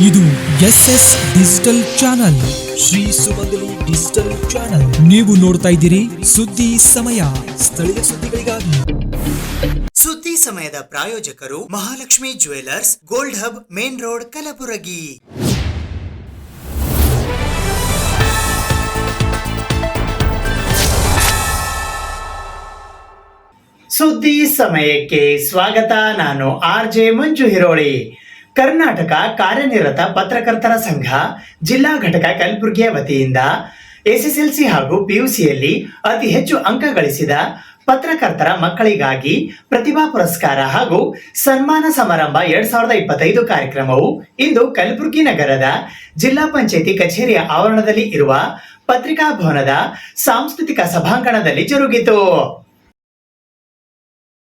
ಇದು SS digital channel, Shri ಸುಮಂಗಲಿ digital channel. ನೀವು ನೋಡ್ತಾ ಇದ್ದೀರಿ ಸುದ್ದಿ ಸಮಯ, ಸ್ಥಳೀಯ ಸುದ್ದಿಗಳಿಗಾಗಿ. ಸುದ್ದಿ ಸಮಯದ ಪ್ರಾಯೋಜಕರು Mahalakshmi jewellers, gold hub, main road, Kalaburagi. ಸುದ್ದಿ ಸಮಯಕ್ಕೆ ಸ್ವಾಗತ. ನಾನು RJ ಮಂಜು ಹಿರೋಳಿ. ಕರ್ನಾಟಕ ಕಾರ್ಯನಿರತ ಪತ್ರಕರ್ತರ ಸಂಘ ಜಿಲ್ಲಾ ಘಟಕ ಕಲಬುರಗಿಯ ವತಿಯಿಂದ SSLC ಹಾಗೂ PUCಯಲ್ಲಿ ಅತಿ ಹೆಚ್ಚು ಅಂಕ ಗಳಿಸಿದ ಪತ್ರಕರ್ತರ ಮಕ್ಕಳಿಗಾಗಿ ಪ್ರತಿಭಾ ಪುರಸ್ಕಾರ ಹಾಗೂ ಸನ್ಮಾನ ಸಮಾರಂಭ 2025 ಕಾರ್ಯಕ್ರಮವು ಇಂದು ಕಲಬುರಗಿ ನಗರದ ಜಿಲ್ಲಾ ಪಂಚಾಯಿತಿ ಕಚೇರಿಯ ಆವರಣದಲ್ಲಿ ಇರುವ ಪತ್ರಿಕಾ ಭವನದ ಸಾಂಸ್ಕೃತಿಕ ಸಭಾಂಗಣದಲ್ಲಿ ಜರುಗಿತು.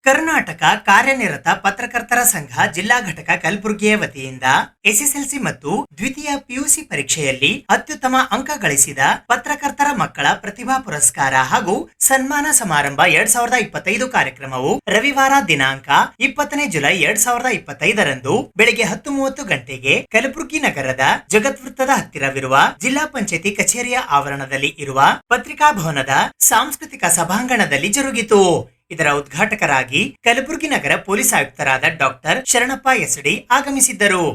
ಕರ್ನಾಟಕ ಕಾರ್ಯನಿರತ ಪತ್ರಕರ್ತರ ಸಂಘ ಜಿಲ್ಲಾ ಘಟಕ ಕಲಬುರಗಿಯ ವತಿಯಿಂದ SSLC ಮತ್ತು ದ್ವಿತೀಯ PUC ಪರೀಕ್ಷೆಯಲ್ಲಿ ಅತ್ಯುತ್ತಮ ಅಂಕ ಗಳಿಸಿದ ಪತ್ರಕರ್ತರ ಮಕ್ಕಳ ಪ್ರತಿಭಾ ಪುರಸ್ಕಾರ ಹಾಗೂ ಸನ್ಮಾನ ಸಮಾರಂಭ 2025 ಕಾರ್ಯಕ್ರಮವು ರವಿವಾರ ದಿನಾಂಕ 20ನೇ ಜುಲೈ 2025 ಬೆಳಗ್ಗೆ 10:30 ಗಂಟೆಗೆ ಕಲಬುರಗಿ ನಗರದ ಜಗದ್ವೃತ್ತದ ಹತ್ತಿರವಿರುವ ಜಿಲ್ಲಾ ಪಂಚಾಯಿತಿ ಕಚೇರಿಯ ಆವರಣದಲ್ಲಿ ಇರುವ ಪತ್ರಿಕಾ ಭವನದ ಸಾಂಸ್ಕೃತಿಕ ಸಭಾಂಗಣದಲ್ಲಿ ಜರುಗಿತು. ಇದರ ಉದ್ಘಾಟಕರಾಗಿ ಕಲಬುರಗಿ ನಗರ ಪೊಲೀಸ್ ಆಯುಕ್ತರಾದ ಡಾಕ್ಟರ್ ಶರಣಪ್ಪ SD ಆಗಮಿಸಿದ್ದರು.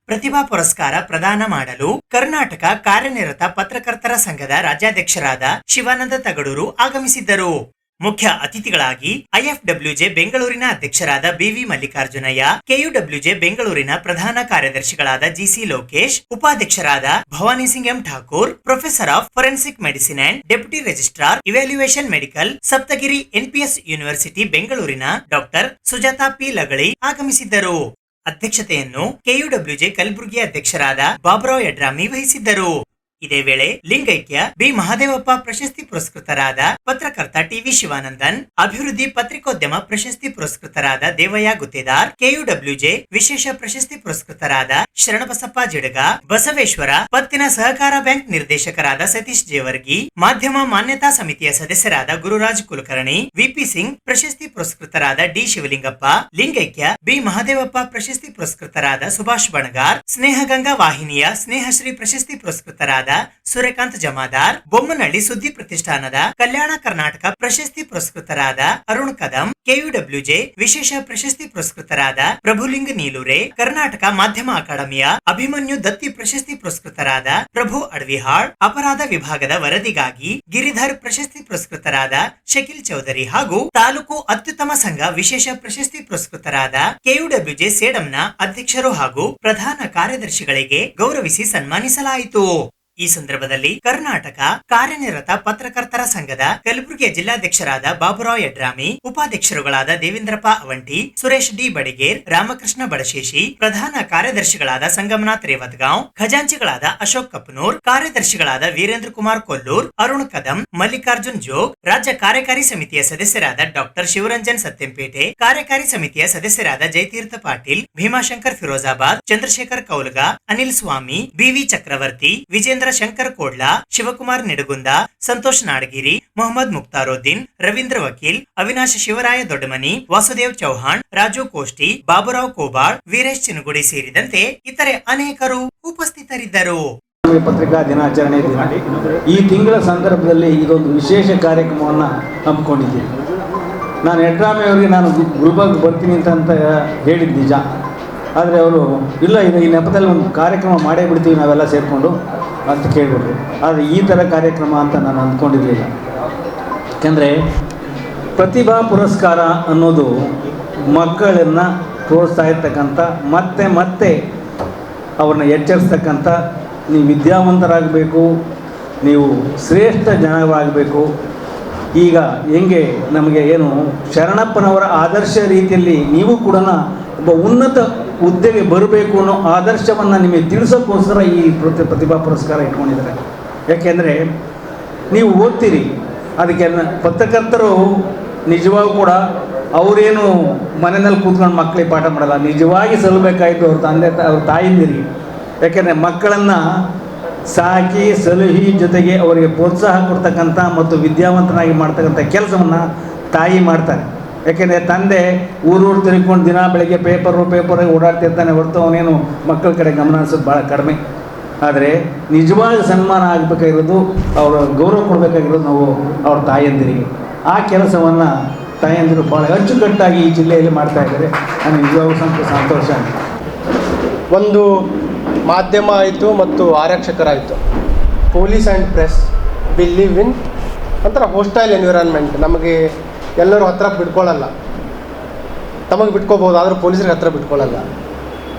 ಪ್ರತಿಭಾ ಪುರಸ್ಕಾರ ಪ್ರದಾನ ಮಾಡಲು ಕರ್ನಾಟಕ ಕಾರ್ಯನಿರತ ಪತ್ರಕರ್ತರ ಸಂಘದ ರಾಜ್ಯಾಧ್ಯಕ್ಷರಾದ ಶಿವಾನಂದ ತಗಡೂರು ಆಗಮಿಸಿದ್ದರು. ಮುಖ್ಯ ಅತಿಥಿಗಳಾಗಿ IFWJ ಬೆಂಗಳೂರಿನ ಅಧ್ಯಕ್ಷರಾದ BV ಮಲ್ಲಿಕಾರ್ಜುನಯ್ಯ, KUWJ ಬೆಂಗಳೂರಿನ ಪ್ರಧಾನ ಕಾರ್ಯದರ್ಶಿಗಳಾದ GC ಲೋಕೇಶ್, ಉಪಾಧ್ಯಕ್ಷರಾದ Bhavani Singh M Thakur, professor of forensic medicine and deputy registrar evaluation medical Saptagiri NPS university ಬೆಂಗಳೂರಿನ ಡಾಕ್ಟರ್ ಸುಜಾತಾ P ಲಗಳಿ ಆಗಮಿಸಿದ್ದರು. ಅಧ್ಯಕ್ಷತೆಯನ್ನು KUWJ ಕಲಬುರಗಿ ಅಧ್ಯಕ್ಷರಾದ ಬಾಬುರಾವ್ ಯಡ್ರಾಮಿ ವಹಿಸಿದ್ದರು. ಇದೇ ವೇಳೆ ಲಿಂಗೈಕ್ಯ B ಮಹಾದೇವಪ್ಪ ಪ್ರಶಸ್ತಿ ಪುರಸ್ಕೃತರಾದ ಪತ್ರಕರ್ತ TV ಶಿವಾನಂದನ್, ಅಭಿವೃದ್ಧಿ ಪತ್ರಿಕೋದ್ಯಮ ಪ್ರಶಸ್ತಿ ಪುರಸ್ಕೃತರಾದ ದೇವಯ್ಯ ಗುತ್ತೇದಾರ್, KUWJ ವಿಶೇಷ ಪ್ರಶಸ್ತಿ ಪುರಸ್ಕೃತರಾದ ಶರಣಬಸಪ್ಪ ಜಿಡಗ, ಬಸವೇಶ್ವರ ಪತ್ತಿನ ಸಹಕಾರ ಬ್ಯಾಂಕ್ ನಿರ್ದೇಶಕರಾದ ಸತೀಶ್ ಜೇವರ್ಗಿ, ಮಾಧ್ಯಮ ಮಾನ್ಯತಾ ಸಮಿತಿಯ ಸದಸ್ಯರಾದ ಗುರುರಾಜ್ ಕುಲಕರ್ಣಿ, VP ಸಿಂಗ್ ಪ್ರಶಸ್ತಿ ಪುರಸ್ಕೃತರಾದ D ಶಿವಲಿಂಗಪ್ಪ, ಲಿಂಗೈಕ್ಯ B ಮಹಾದೇವಪ್ಪ ಪ್ರಶಸ್ತಿ ಪುರಸ್ಕೃತರಾದ ಸುಭಾಷ್ ಬಣಗಾರ್, ಸ್ನೇಹಗಂಗಾ ವಾಹಿನಿಯ ಸ್ನೇಹಶ್ರೀ ಪ್ರಶಸ್ತಿ ಪುರಸ್ಕೃತರಾದ ಸೂರ್ಯಕಾಂತ್ ಜಮಾದಾರ್, ಬೊಮ್ಮನಹಳ್ಳಿ ಸುದ್ದಿ ಪ್ರತಿಷ್ಠಾನದ ಕಲ್ಯಾಣ ಕರ್ನಾಟಕ ಪ್ರಶಸ್ತಿ ಪುರಸ್ಕೃತರಾದ ಅರುಣ್ ಕದಂ, KUWJ ವಿಶೇಷ ಪ್ರಶಸ್ತಿ ಪುರಸ್ಕೃತರಾದ ಪ್ರಭುಲಿಂಗ ನೀಲೂರೆ, ಕರ್ನಾಟಕ ಮಾಧ್ಯಮ ಅಕಾಡೆಮಿಯ ಅಭಿಮನ್ಯು ದತ್ತಿ ಪ್ರಶಸ್ತಿ ಪುರಸ್ಕೃತರಾದ ಪ್ರಭು ಅಡವಿಹಾಳ್, ಅಪರಾಧ ವಿಭಾಗದ ವರದಿಗಾಗಿ ಗಿರಿಧರ್ ಪ್ರಶಸ್ತಿ ಪುರಸ್ಕೃತರಾದ ಶಕೀಲ್ ಚೌಧರಿ ಹಾಗೂ ತಾಲೂಕು ಅತ್ಯುತ್ತಮ ಸಂಘ ವಿಶೇಷ ಪ್ರಶಸ್ತಿ ಪುರಸ್ಕೃತರಾದ KUWJ ಸೇಡಂನ ಅಧ್ಯಕ್ಷರು ಹಾಗೂ ಪ್ರಧಾನ ಕಾರ್ಯದರ್ಶಿಗಳಿಗೆ ಗೌರವಿಸಿ ಸನ್ಮಾನಿಸಲಾಯಿತು. ಈ ಸಂದರ್ಭದಲ್ಲಿ ಕರ್ನಾಟಕ ಕಾರ್ಯನಿರತ ಪತ್ರಕರ್ತರ ಸಂಘದ ಕಲಬುರಗಿಯ ಜಿಲ್ಲಾಧ್ಯಕ್ಷರಾದ ಬಾಬುರಾವ್ ಯಡ್ರಾಮಿ, ಉಪಾಧ್ಯಕ್ಷರುಗಳಾದ ದೇವೇಂದ್ರಪ್ಪ ಅವಂಟಿ, ಸುರೇಶ್ D ಬಡಿಗೇರ್, ರಾಮಕೃಷ್ಣ ಬಡಶೇಷಿ, ಪ್ರಧಾನ ಕಾರ್ಯದರ್ಶಿಗಳಾದ ಸಂಗಮನಾಥ್ ರೇವತ್ಗಾಂವ್, ಖಜಾಂಚಿಗಳಾದ ಅಶೋಕ್ ಕಪನೂರ್, ಕಾರ್ಯದರ್ಶಿಗಳಾದ ವೀರೇಂದ್ರ ಕುಮಾರ್ ಕೊಲ್ಲೂರ್, ಅರುಣ್ ಕದಂ, ಮಲ್ಲಿಕಾರ್ಜುನ್ ಜೋಗ್, ರಾಜ್ಯ ಕಾರ್ಯಕಾರಿ ಸಮಿತಿಯ ಸದಸ್ಯರಾದ ಡಾಕ್ಟರ್ ಶಿವರಂಜನ್ ಸತ್ಯಂಪೇಟೆ, ಕಾರ್ಯಕಾರಿ ಸಮಿತಿಯ ಸದಸ್ಯರಾದ ಜಯತೀರ್ಥ ಪಾಟೀಲ್, ಭೀಮಾಶಂಕರ್ ಫಿರೋಜಾಬಾದ್, ಚಂದ್ರಶೇಖರ್ ಕೌಲಗ, ಅನಿಲ್ ಸ್ವಾಮಿ, BV ಚಕ್ರವರ್ತಿ, ವಿಜೇಂದ್ರ ಶಂಕರ್ ಕೋಡ್ಲಾ, ಶಿವಕುಮಾರ್ ನಿಡಗುಂದ, ಸಂತೋಷ್ ನಾಡಗಿರಿ, ಮೊಹಮ್ಮದ್ ಮುಕ್ತಾರುದ್ದೀನ್, ರವೀಂದ್ರ ವಕೀಲ್, ಅವಿನಾಶ್ ಶಿವರಾಯ ದೊಡ್ಡಮನಿ, ವಾಸುದೇವ್ ಚೌಹಾಣ್, ರಾಜು ಕೋಷ್ಟಿ, ಬಾಬುರಾವ್ ಕೋಬಾಳ್, ವೀರೇಶ್ ಚಿನುಗುಡಿ ಸೇರಿದಂತೆ ಇತರೆ ಅನೇಕರು ಉಪಸ್ಥಿತರಿದ್ದರು. ಪತ್ರಿಕಾ ದಿನಾಚರಣೆ ದಿನ ಈ ತಿಂಗಳ ಸಂದರ್ಭದಲ್ಲಿ ಇದೊಂದು ವಿಶೇಷ ಕಾರ್ಯಕ್ರಮವನ್ನು ಹಮ್ಮಿಕೊಂಡಿದ್ದೇನೆ. ನಾನು ಯಡ್ರಾಮಿ ಅವರಿಗೆ ನಾನು ಗುಲ್ಬರ್ಗ್ ಬರ್ತೀನಿ ಅಂತ ಹೇಳಿದ್ದು ನಿಜ. ಆದರೆ ಅವರು ಇಲ್ಲ, ಈ ನೆಪದಲ್ಲಿ ಒಂದು ಕಾರ್ಯಕ್ರಮ ಮಾಡೇ ಬಿಡ್ತೀವಿ ನಾವೆಲ್ಲ ಸೇರಿಕೊಂಡು ಅಂತ ಕೇಳಿಬಿಟ್ರು. ಆದರೆ ಈ ಥರ ಕಾರ್ಯಕ್ರಮ ಅಂತ ನಾನು ಅಂದ್ಕೊಂಡಿರಲಿಲ್ಲ. ಯಾಕೆಂದರೆ ಪ್ರತಿಭಾ ಪುರಸ್ಕಾರ ಅನ್ನೋದು ಮಕ್ಕಳನ್ನು ಪ್ರೋತ್ಸಾಹಿಸ್ತಕ್ಕಂಥ ಮತ್ತೆ ಅವ್ರನ್ನ ಎಚ್ಚರಿಸ್ತಕ್ಕಂಥ, ನೀವು ವಿದ್ಯಾವಂತರಾಗಬೇಕು, ನೀವು ಶ್ರೇಷ್ಠ ಜನರಾಗಬೇಕು. ಈಗ ಹೆಂಗೆ ನಮಗೆ ಏನು ಶರಣಪ್ಪನವರ ಆದರ್ಶ ರೀತಿಯಲ್ಲಿ ನೀವು ಕೂಡ ಒಬ್ಬ ಉನ್ನತ ಹುದ್ದೆಗೆ ಬರಬೇಕು ಅನ್ನೋ ಆದರ್ಶವನ್ನು ನಿಮಗೆ ತಿಳಿಸೋಕ್ಕೋಸ್ಕರ ಈ ಪ್ರತಿಭಾ ಪುರಸ್ಕಾರ ಇಟ್ಕೊಂಡಿದ್ದಾರೆ. ಯಾಕೆಂದರೆ ನೀವು ಓದ್ತೀರಿ, ಅದಕ್ಕೆ ಪತ್ರಕರ್ತರು ನಿಜವಾಗೂ ಕೂಡ ಅವರೇನು ಮನೆಯಲ್ಲಿ ಕೂತ್ಕೊಂಡು ಮಕ್ಕಳಿಗೆ ಪಾಠ ಮಾಡಲ್ಲ, ನಿಜವಾಗಿ ಸಲ್ಲಬೇಕಾಯಿತು ಅವ್ರ ತಾಯಿಂದಿರಿಗೆ. ಯಾಕೆಂದರೆ ಮಕ್ಕಳನ್ನು ಸಾಕಿ ಸಲಹಿ ಜೊತೆಗೆ ಅವರಿಗೆ ಪ್ರೋತ್ಸಾಹ ಕೊಡ್ತಕ್ಕಂಥ ಮತ್ತು ವಿದ್ಯಾವಂತನಾಗಿ ಮಾಡ್ತಕ್ಕಂಥ ಕೆಲಸವನ್ನು ತಾಯಿ ಮಾಡ್ತಾರೆ. ಯಾಕೆಂದರೆ ತಂದೆ ಊರೂರು ತಿರ್ಕೊಂಡು ದಿನ ಬೆಳಗ್ಗೆ ಪೇಪರಾಗಿ ಓಡಾಡ್ತಿರ್ತಾನೆ ಹೊರತು ಅವನೇನು ಮಕ್ಕಳ ಕಡೆ ಗಮನ ಹರಿಸೋದು ಭಾಳ ಕಡಿಮೆ. ಆದರೆ ನಿಜವಾದ ಸನ್ಮಾನ ಆಗಬೇಕಾಗಿರೋದು, ಅವರ ಗೌರವ ಕೊಡಬೇಕಾಗಿರೋದು ನಾವು ಅವ್ರ ತಾಯಂದಿರಿಗೆ. ಆ ಕೆಲಸವನ್ನು ತಾಯಂದಿರು ಭಾಳ ಅಚ್ಚುಕಟ್ಟಾಗಿ ಈ ಜಿಲ್ಲೆಯಲ್ಲಿ ಮಾಡ್ತಾಯಿದ್ದಾರೆ. ನನಗೆ ನಿಜವಾಗೂ ಸಂತೋಷ. ಒಂದು ಮಾಧ್ಯಮ ಆಯಿತು ಮತ್ತು ಆರಕ್ಷಕರಾಯಿತು. Police and press we live in ಒಂಥರ ಹೋಸ್ಟೈಲ್ ಎನ್ವಿರಾನ್ಮೆಂಟ್. ನಮಗೆ ಎಲ್ಲರೂ ಹತ್ರ ಬಿಟ್ಕೊಳ್ಳಲ್ಲ, ತಮಗೆ ಬಿಟ್ಕೋಬೋದು, ಆದರೂ ಪೊಲೀಸರಿಗೆ ಹತ್ರ ಬಿಟ್ಕೊಳ್ಳಲ್ಲ.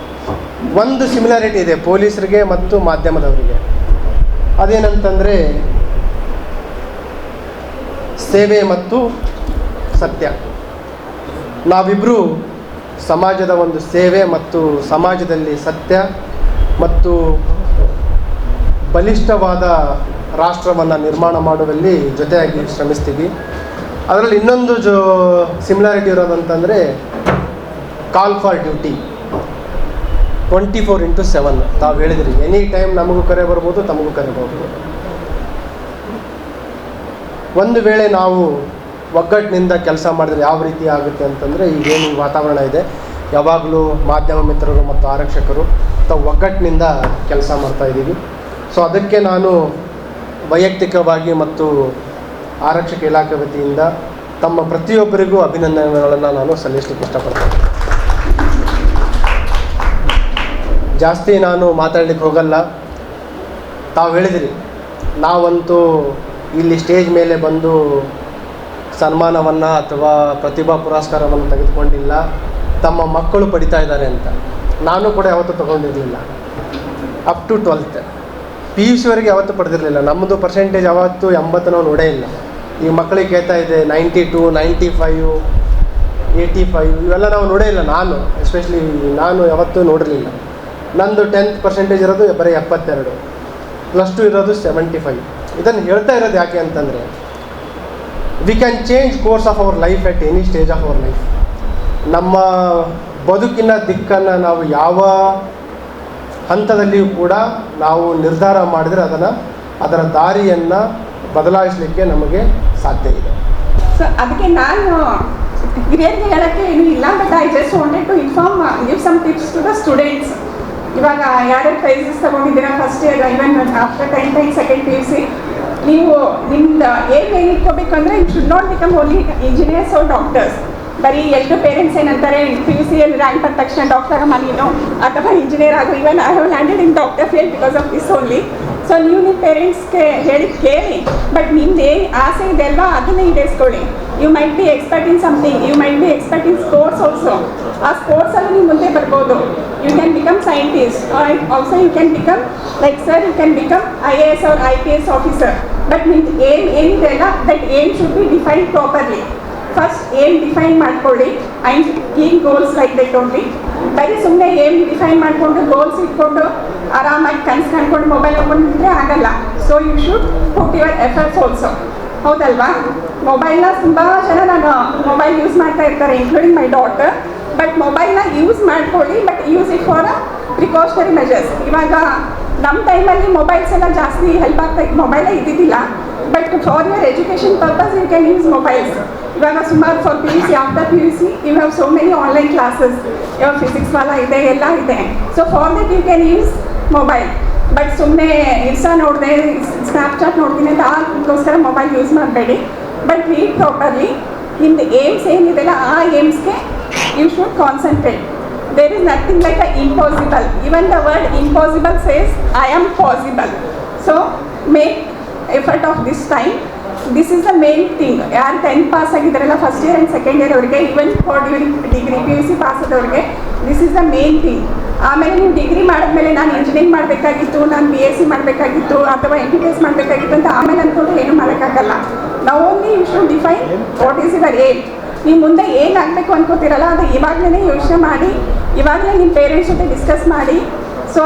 ಒಂದು ಸಿಮಿಲಾರಿಟಿ ಇದೆ ಪೊಲೀಸರಿಗೆ ಮತ್ತು ಮಾಧ್ಯಮದವರಿಗೆ. ಅದೇನಂತಂದರೆ ಸೇವೆ ಮತ್ತು ಸತ್ಯ. ನಾವಿಬ್ಬರು ಸಮಾಜದ ಒಂದು ಸೇವೆ ಮತ್ತು ಸಮಾಜದಲ್ಲಿ ಸತ್ಯ ಮತ್ತು ಬಲಿಷ್ಠವಾದ ರಾಷ್ಟ್ರವನ್ನು ನಿರ್ಮಾಣ ಮಾಡುವಲ್ಲಿ ಜೊತೆಯಾಗಿ ಶ್ರಮಿಸ್ತೀವಿ. ಅದರಲ್ಲಿ ಇನ್ನೊಂದು ಸಿಮಿಲಾರಿಟಿ ಇರೋದಂತಂದರೆ ಕಾಲ್ ಫಾರ್ ಡ್ಯೂಟಿ 24/7. ತಾವು ಹೇಳಿದ್ರಿ ಎನಿ ಟೈಮ್ ನಮಗೂ ಕರೆ ಬರ್ಬೋದು, ತಮಗೂ ಕರೆ ಬರ್ಬೋದು. ಒಂದು ವೇಳೆ ನಾವು ಒಗ್ಗಟ್ಟಿನಿಂದ ಕೆಲಸ ಮಾಡಿದ್ರೆ ಯಾವ ರೀತಿ ಆಗುತ್ತೆ ಅಂತಂದರೆ, ಈಗೇನು ವಾತಾವರಣ ಇದೆ, ಯಾವಾಗಲೂ ಮಾಧ್ಯಮ ಮಿತ್ರರು ಮತ್ತು ಆರಕ್ಷಕರು ತಾವು ಒಗ್ಗಟ್ಟಿನಿಂದ ಕೆಲಸ ಮಾಡ್ತಾಯಿದ್ದೀವಿ. ಸೊ ಅದಕ್ಕೆ ನಾನು ವೈಯಕ್ತಿಕವಾಗಿ ಮತ್ತು ಆರಕ್ಷಕ ಇಲಾಖೆ ವತಿಯಿಂದ ತಮ್ಮ ಪ್ರತಿಯೊಬ್ಬರಿಗೂ ಅಭಿನಂದನೆಗಳನ್ನು ನಾನು ಸಲ್ಲಿಸಲಿಕ್ಕೆ ಇಷ್ಟಪಡ್ತೇನೆ. ಜಾಸ್ತಿ ನಾನು ಮಾತಾಡಲಿಕ್ಕೆ ಹೋಗಲ್ಲ. ತಾವು ಹೇಳಿದಿರಿ, ನಾವಂತೂ ಇಲ್ಲಿ ಸ್ಟೇಜ್ ಮೇಲೆ ಬಂದು ಸನ್ಮಾನವನ್ನು ಅಥವಾ ಪ್ರತಿಭಾ ಪುರಸ್ಕಾರವನ್ನು ತೆಗೆದುಕೊಂಡಿಲ್ಲ, ತಮ್ಮ ಮಕ್ಕಳು ಪಡಿತಾ ಇದ್ದಾರೆ ಅಂತ. ನಾನು ಕೂಡ ಯಾವತ್ತೂ ತೊಗೊಂಡಿರಲಿಲ್ಲ. ಅಪ್ ಟು 12th PUC ವರೆಗೆ ಯಾವತ್ತೂ ಪಡೆದಿರಲಿಲ್ಲ. ನಮ್ಮದು ಪರ್ಸೆಂಟೇಜ್ ಯಾವತ್ತೂ 80 ನಾವು ನೋಡೇ ಇಲ್ಲ. ಈಗ ಮಕ್ಕಳಿಗೆ ಕೇಳ್ತಾ ಇದೆ 92, 95, 85 ಇವೆಲ್ಲ ನಾವು ನೋಡೇ ಇಲ್ಲ. ನಾನು ಎಸ್ಪೆಷಲಿ ನಾನು ಯಾವತ್ತೂ ನೋಡಿರಲಿಲ್ಲ. ನಂದು 10th ಪರ್ಸೆಂಟೇಜ್ ಇರೋದು ಬರೀ 72, +2 ಇರೋದು 75. ಇದನ್ನು ಹೇಳ್ತಾ ಇರೋದು ಯಾಕೆ ಅಂತಂದರೆ, we can change course of our life at any stage of our life. ನಮ್ಮ ಬದುಕಿನ ದಿಕ್ಕನ್ನು ನಾವು ಯಾವ ಹಂತದಲ್ಲಿಯೂ ಕೂಡ ನಾವು ನಿರ್ಧಾರ ಮಾಡಿದರೆ ಅದರ ದಾರಿಯನ್ನು ಬದಲಾಯಿಸಲಿಕ್ಕೆ ನಮಗೆ ಸಾಧ್ಯ ಇದೆ. ಸೊ ಅದಕ್ಕೆ ನಾನು ಹಿರಿಯರಿಗೆ ಹೇಳೋಕ್ಕೆ ಏನೂ ಇಲ್ಲ, but I just wanted to inform, give some tips to the students. ಇವಾಗ ಯಾರ್ಯಾರು ಪ್ರೈಸಸ್ ತೊಗೊಂಡಿದ್ದೀರಾ first year, even after 10th and 2nd PUC, ನೀವು ನಿಮ್ದು ಏನು ಇಟ್ಕೋಬೇಕು ಅಂದರೆ, you should not become only engineers or doctors. ಬರೀ ಎಲ್ಲರೂ ಪೇರೆಂಟ್ಸ್ ಏನಂತಾರೆ, PUCಯಲ್ಲಿ ರ್ಯಾಂಕ್ ಬಂದ ತಕ್ಷಣ ಡಾಕ್ಟರ್ ಅಮ್ಮ ನೀನು ಅಥವಾ ಇಂಜಿನಿಯರ್ ಆಗು. Even I have landed in doctor field because of this only. So ನೀವು ನಿಮ್ಮ ಪೇರೆಂಟ್ಸ್ಗೆ ಹೇಳಿ ಕೇಳಿ, ಬಟ್ ನಿಮ್ದು ಏನು ಆಸೆ ಇದೆ ಅಲ್ವಾ ಅದನ್ನೇ ಈಡೇರಿಸ್ಕೊಳ್ಳಿ. You might be expert in something, you might be expert in sports also. ಆ ಸ್ಪೋರ್ಟ್ಸಲ್ಲಿ ನೀವು ಮುಂದೆ ಬರ್ಬೋದು. You can become scientist, also you can become like sir, you can become IAS or IPS officer. But ನಿಮ್ದು ಏನಿದೆ ಅಲ್ಲ, that aim should be defined properly. First aim define ಮಾಡ್ಕೊಳ್ಳಿ and keep goals like that only. ಬರೀ ಸುಮ್ಮನೆ aim define ಮಾಡಿಕೊಂಡು goals ಇಟ್ಕೊಂಡು ಆರಾಮಾಗಿ ಕನ್ಸು ಕಂಡ್ಕೊಂಡು ಮೊಬೈಲ್ ಹೋಗ್ಕೊಂಡ್ರೆ ಆಗಲ್ಲ. So you should put your efforts also. ಹೌದಲ್ವಾ? ಮೊಬೈಲ್ನ ತುಂಬ ಜನ ನಾನು ಮೊಬೈಲ್ ಯೂಸ್ ಮಾಡ್ತಾ ಇರ್ತಾರೆ, ಇನ್ಕ್ಲೂಡಿಂಗ್ ಮೈ ಡಾಟರ್. ಬಟ್ ಮೊಬೈಲ್ನ ಯೂಸ್ ಮಾಡ್ಕೊಳ್ಳಿ, but use it for precautionary measures. ಇವಾಗ ನಮ್ಮ ಟೈಮಲ್ಲಿ ಮೊಬೈಲ್ಸ್ ಎಲ್ಲ ಜಾಸ್ತಿ ಹೆಲ್ಪ್ ಆಗ್ತಾ ಇತ್ತು, ಮೊಬೈಲೇ ಇದ್ದಿದ್ದಿಲ್ಲ. But for your education purpose you can use mobiles. ಇವಾಗ ಸುಮಾರು for PUC, after PUC you have so many online classes. ಇವಾಗ ಫಿಸಿಕ್ಸ್ ವಾಲ ಇದೆ, ಎಲ್ಲ ಇದೆ. So for that you can use mobile. But ಸುಮ್ಮನೆ ಇನ್ಸ್ಟಾ ನೋಡಿದೆ, ಸ್ನ್ಯಾಪ್ಚಾಟ್ ನೋಡ್ತೀನಿ ಅಂತ ಅದಕ್ಕೋಸ್ಕರ ಮೊಬೈಲ್ ಯೂಸ್ ಮಾಡಬೇಡಿ. But read properly. ನಿಮ್ದು ಏಮ್ಸ್ ಏನಿದೆಲ್ಲ ಆ ಏಮ್ಸ್ಗೆ you should concentrate. There is nothing like a impossible. Even the word impossible says I am possible. So make effort of this time. This is the main thing. ಯಾರು 10th pass ಆಗಿದ್ದಾರಲ್ಲ first year and second year ಅವರಿಗೆ, even for during degree PUC pass ಆದವ್ರಿಗೆ, this is the main thing. ಆಮೇಲೆ ನೀವು degree ಮಾಡಿದ್ಮೇಲೆ ನಾನು engineering ಮಾಡಬೇಕಾಗಿತ್ತು, ನಾನು BSc ಮಾಡಬೇಕಾಗಿತ್ತು ಅಥವಾ MBBS ಮಾಡಬೇಕಾಗಿತ್ತು ಅಂತ ಆಮೇಲೆ ಅಂದ್ಕೊಂಡು ಏನು ಮಾಡೋಕ್ಕಾಗಲ್ಲ. ನಾವು only you should define what is your aim. ನೀವು ಮುಂದೆ ಏನಾಗಬೇಕು ಅನ್ಕೋತಿರಲ್ಲ ಅದು ಇವಾಗಲೇ ಯೋಚನೆ ಮಾಡಿ, ಇವಾಗಲೇ ನಿಮ್ಮ ಪೇರೆಂಟ್ಸ್ ಜೊತೆ ಡಿಸ್ಕಸ್ ಮಾಡಿ. So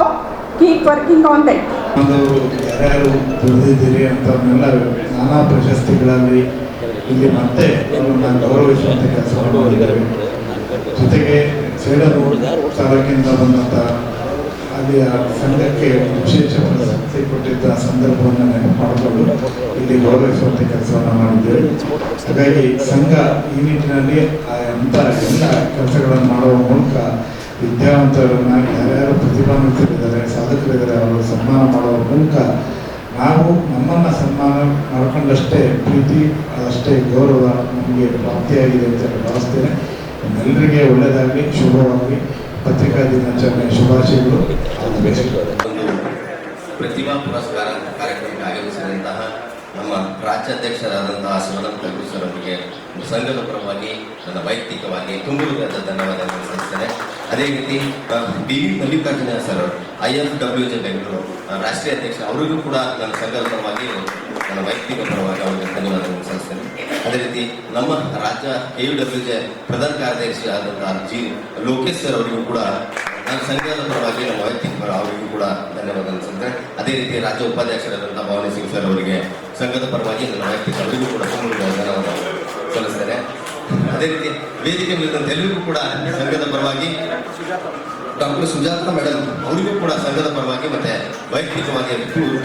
keep working on that. ಯಾರ್ಯಾರು ದುಡಿದಿದ್ದೀರಿ ಅಂತವನ್ನೆಲ್ಲ ನಾನಾ ಪ್ರಶಸ್ತಿಗಳಲ್ಲಿ ಇಲ್ಲಿ ಮತ್ತೆ ಅವರನ್ನು ಗೌರವಿಸುವಂಥ ಕೆಲಸವನ್ನು ಮಾಡಿದ್ದಾರೆ. ಜೊತೆಗೆ ಸೇಡರು ತಾಲೂಕಿನಿಂದ ಬಂದಂಥ ಅಲ್ಲಿ ಆ ಸಂಘಕ್ಕೆ ವಿಶೇಷ ಪ್ರಶಸ್ತಿ ಕೊಟ್ಟಿದ್ದ ಸಂದರ್ಭವನ್ನು ನೆನಪು ಮಾಡಿಕೊಂಡು ಇಲ್ಲಿ ಗೌರವಿಸುವಂಥ ಕೆಲಸವನ್ನು ಮಾಡಿದ್ದೇವೆ. ಹಾಗಾಗಿ ಸಂಘ ಈ ನಿಟ್ಟಿನಲ್ಲಿ ಅಂಥ ಎಲ್ಲ ಕೆಲಸಗಳನ್ನು ಮಾಡುವ ಮೂಲಕ ವಿದ್ಯಾವಂತರನ್ನು ಯಾರ್ಯಾರು ಪ್ರತಿಭಾನ್ವಿತರಿದ್ದಾರೆ, ಸಾಧಕರಿದ್ದಾರೆ, ಅವರು ಸನ್ಮಾನ ಮಾಡುವ ಮೂಲಕ ನಾವು ನಮ್ಮನ್ನು ಸನ್ಮಾನ ಮಾಡಿಕೊಂಡಷ್ಟೇ ಪ್ರೀತಿ, ಅಷ್ಟೇ ಗೌರವ ನಮಗೆ ಪ್ರಾಪ್ತಿಯಾಗಿದೆ ಅಂತ ಭಾವಿಸ್ತೇನೆ. ಎಲ್ಲರಿಗೆ ಒಳ್ಳೆಯದಾಗಲಿ, ಶುಭವಾಗಲಿ. ಪತ್ರಿಕಾ ದಿನಾಚರಣೆ ಶುಭಾಶಯಗಳು. ಪ್ರತಿಭಾ ಪುರಸ್ಕಾರ ಕಾರ್ಯಕ್ರಮಕ್ಕೆ ಆಗಮಿಸಿದಂತಹ ನಮ್ಮ ರಾಜ್ಯಾಧ್ಯಕ್ಷರಾದಂತಹ ಶಿವಾನಂದ ಕಲ್ಬುರ್ಗಿ ಸರ್ ಅವರಿಗೆ ಸಂಘದ ಪರವಾಗಿ ನನ್ನ ವೈಯಕ್ತಿಕವಾಗಿ ತುಂಬ ಧನ್ಯವಾದಗಳನ್ನು ಸಲ್ಲಿಸ್ತೇನೆ. ಅದೇ ರೀತಿ ಬಿ ವಿ ಮಲ್ಲಿಕಾರ್ಜುನ ಸರ್ ಅವರು IFWJ ಬೆಂಗಳೂರು ರಾಷ್ಟ್ರೀಯ ಅಧ್ಯಕ್ಷ, ಅವರಿಗೂ ಕೂಡ ನನ್ನ ಸಂಘದ ಪರವಾಗಿ ನನ್ನ ವೈಯಕ್ತಿಕ ಪರವಾಗಿ ಅವರಿಗೆ ಧನ್ಯವಾದಗಳನ್ನು ಸಲ್ಲಿಸ್ತೇನೆ. ಅದೇ ರೀತಿ ನಮ್ಮ ರಾಜ್ಯ AUWJ ಪ್ರಧಾನ ಕಾರ್ಯದರ್ಶಿ ಆದಂತಹ ಲೋಕೇಶ್ ಸರ್ ಅವರಿಗೂ ಕೂಡ ನನ್ನ ಸಂಘದ ಪರವಾಗಿ ನಮ್ಮ ವೈಯಕ್ತಿಕ ಪರ ಅವರಿಗೂ ಕೂಡ ಧನ್ಯವಾದಗಳನ್ನು ಸಲ್ಲಿಸ್ತೇನೆ. ಅದೇ ರೀತಿ ರಾಜ್ಯ ಉಪಾಧ್ಯಕ್ಷರಾದಂತಹ ಭವಾನಿ ಸಿಂಗ್ ಸರ್ ಅವರಿಗೆ ಸಂಘದ ಪರವಾಗಿ ನನ್ನ ವೈಯಕ್ತಿಕ ಅವರಿಗೂ ಕೂಡ ಧನ್ಯವಾದ ಸಲ್ಲಿಸ್ತೇನೆ. ಅದೇ ರೀತಿ ವೇದಿಕೆ ಮೇಲಿದ್ದಂಥ ಎಲ್ಲರಿಗೂ ಕೂಡ ಸಂಘದ ಪರವಾಗಿ ಡಾಕ್ಟರ್ ಸುಜಾತಾ ಮೇಡಮ್ ಅವರಿಗೂ ಕೂಡ ಸಂಘದ ಪರವಾಗಿ ಮತ್ತೆ ವೈಯಕ್ತಿಕವಾಗಿ